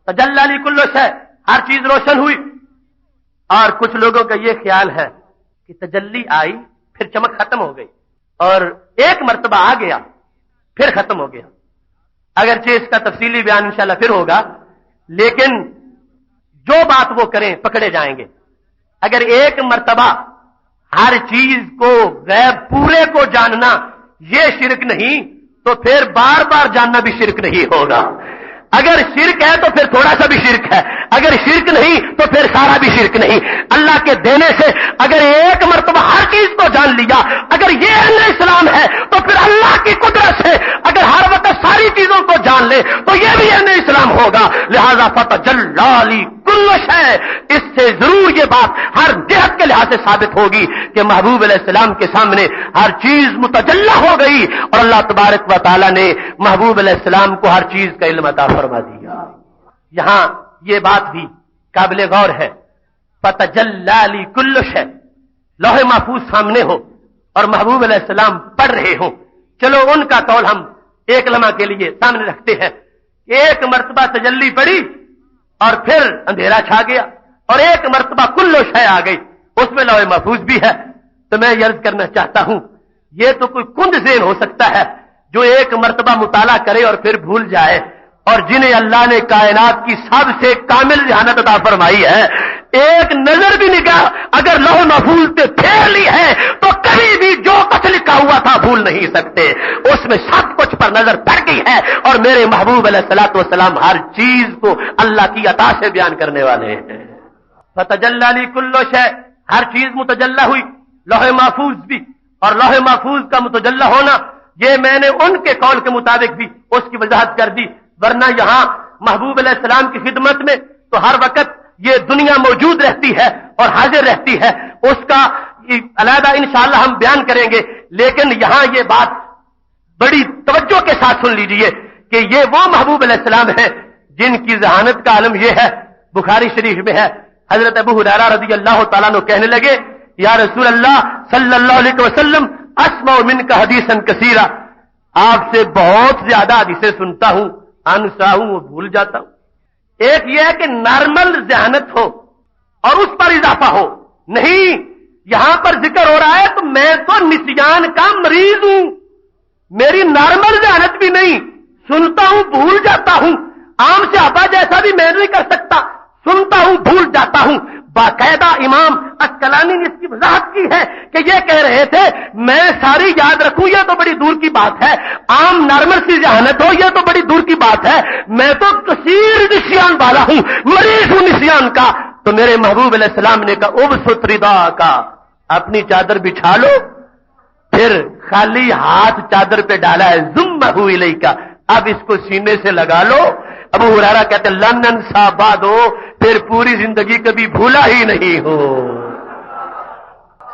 تجلی لی کل شیء، ہر چیز روشن ہوئی. اور کچھ لوگوں کا یہ خیال ہے کہ تجلی آئی پھر چمک ختم ہو گئی اور ایک مرتبہ آ گیا پھر ختم ہو گیا. اگرچہ اس کا تفصیلی بیان انشاءاللہ پھر ہوگا، لیکن جو بات وہ کریں پکڑے جائیں گے. اگر ایک مرتبہ ہر چیز کو غیب پورے کو جاننا یہ شرک نہیں تو پھر بار بار جاننا بھی شرک نہیں ہوگا. اگر شرک ہے تو پھر تھوڑا سا بھی شرک ہے، اگر شرک نہیں تو پھر سارا بھی شرک نہیں. اللہ کے دینے سے اگر ایک مرتبہ ہر چیز کو جان لیا، اگر یہ اہل اسلام ہے تو پھر اللہ کی قدرت سے اگر ہر وقت ساری چیزوں کو جان لے تو یہ بھی اہل اسلام ہوگا. لہذا فتجلی لی کل شیء، اس سے ضرور یہ بات ہر جہت کے لحاظ سے ثابت ہوگی کہ محبوب علیہ السلام کے سامنے ہر چیز متجلی ہو گئی اور اللہ تبارک و تعالی نے محبوب علیہ السلام کو ہر چیز کا علم عطا فرما دیا. یہاں یہ بات بھی قابل غور ہے. فتجلی لی کل شیء، لوح محفوظ سامنے ہو اور محبوب علیہ السلام پڑھ رہے ہوں. چلو ان کا قول ہم ایک لمحہ کے لیے سامنے رکھتے ہیں. ایک مرتبہ تجلی پڑی اور پھر اندھیرا چھا گیا اور ایک مرتبہ کل شیء آ گئی، اس میں لوح محفوظ بھی ہے. تو میں یہ عرض کرنا چاہتا ہوں یہ تو کوئی کند ذہن ہو سکتا ہے جو ایک مرتبہ مطالعہ کرے اور پھر بھول جائے، اور جنہیں اللہ نے کائنات کی سب سے کامل ذہانت عطا فرمائی ہے ایک نظر بھی نگاہ اگر لوح محفوظ پہ پھیر لی ہے تو کبھی بھی جو کچھ لکھا ہوا تھا بھول نہیں سکتے. اس میں سب کچھ پر نظر پڑ گئی ہے اور میرے محبوب علیہ الصلوۃ والسلام ہر چیز کو اللہ کی عطا سے بیان کرنے والے ہیں. فتجلی لی کل شیء، ہر چیز متجلی ہوئی، لوح محفوظ بھی. اور لوح محفوظ کا متجلی ہونا یہ میں نے ان کے قول کے مطابق بھی اس کی وضاحت کر دی. ورنہ یہاں محبوب علیہ السلام کی خدمت میں تو ہر وقت یہ دنیا موجود رہتی ہے اور حاضر رہتی ہے، اس کا علیحدہ انشاءاللہ ہم بیان کریں گے. لیکن یہاں یہ بات بڑی توجہ کے ساتھ سن لیجئے کہ یہ وہ محبوب علیہ السلام ہیں جن کی ذہانت کا عالم یہ ہے. بخاری شریف میں ہے، حضرت ابو ہریرہ رضی اللہ تعالیٰ عنہ کہنے لگے یا رسول اللہ صلی اللہ علیہ وسلم اسمع منک حدیثا کثیرا، آپ سے بہت زیادہ حدیثیں سنتا ہوں، انسا ہوں، وہ بھول جاتا ہوں. ایک یہ ہے کہ نارمل ذہانت ہو اور اس پر اضافہ ہو. نہیں، یہاں پر ذکر ہو رہا ہے تو میں تو نسیان کا مریض ہوں، میری نارمل ذہانت بھی نہیں، سنتا ہوں بھول جاتا ہوں. عام صحابہ جیسا بھی میں نہیں کر سکتا، سنتا ہوں بھول جاتا ہوں. باقاعدہ امام اسقلانی نے اس کی وضاحت کی ہے کہ یہ کہہ رہے تھے میں ساری یاد رکھوں یہ تو بڑی دور کی بات ہے، عام نارمل سی ذہانت ہو یہ تو بڑی دور کی بات ہے، میں تو کثیر نسیان والا ہوں، مریض ہوں نسیان کا. تو میرے محبوب علیہ السلام نے کہا ابسط ردا کا، اپنی چادر بچھا لو. پھر خالی ہاتھ چادر پہ ڈالا ہے، ضمہ الیک، اب اس کو سینے سے لگا لو. ابو ہریرہ کہتے لنن صاباد ہو، پھر پوری زندگی کبھی بھولا ہی نہیں ہو.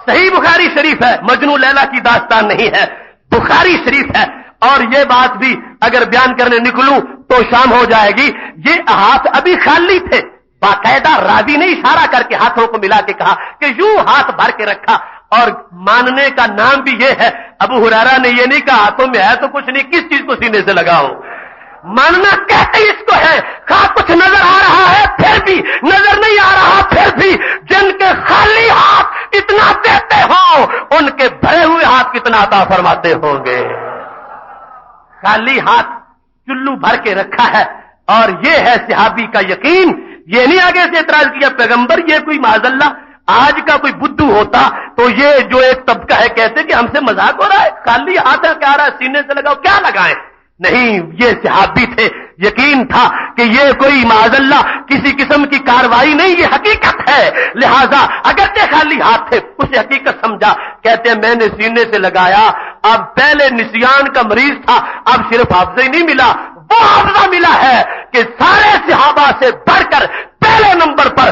صحیح بخاری شریف ہے، مجنو لیلا کی داستان نہیں ہے، بخاری شریف ہے. اور یہ بات بھی اگر بیان کرنے نکلوں تو شام ہو جائے گی. یہ ہاتھ ابھی خالی تھے، باقاعدہ راوی نے اشارہ کر کے ہاتھوں کو ملا کے کہا کہ یوں ہاتھ بھر کے رکھا. اور ماننے کا نام بھی یہ ہے، ابو ہریرہ نے یہ نہیں کہا ہاتھوں میں ہے تو کچھ نہیں، کس چیز کو سینے سے لگاؤ. ماننا کہتے اس کو ہے، کہا کچھ نظر آ رہا ہے پھر بھی، نظر نہیں آ رہا پھر بھی. جن کے خالی ہاتھ اتنا دیتے ہوں ان کے بھرے ہوئے ہاتھ کتنا عطا فرماتے ہوں گے. خالی ہاتھ چلو بھر کے رکھا ہے. اور یہ ہے صحابی کا یقین. یہ نہیں آگے سے اعتراض کیا پیغمبر یہ کوئی معاذ اللہ آج کا کوئی بدھو ہوتا تو یہ جو ایک طبقہ ہے کہتے کہ ہم سے مذاق ہو رہا ہے، خالی ہاتھ ہے کیا رہا ہے سینے سے لگاؤ، کیا لگائیں. نہیں، یہ صحابی تھے، یقین تھا کہ یہ کوئی معاذ اللہ کسی قسم کی کاروائی نہیں، یہ حقیقت ہے. لہذا اگرچہ خالی ہاتھ تھے اسے حقیقت سمجھا. کہتے ہیں میں نے سینے سے لگایا. اب پہلے نسیان کا مریض تھا، اب صرف حافظہ ہی نہیں ملا، وہ حافظہ ملا ہے کہ سارے صحابہ سے بڑھ کر پہلے نمبر پر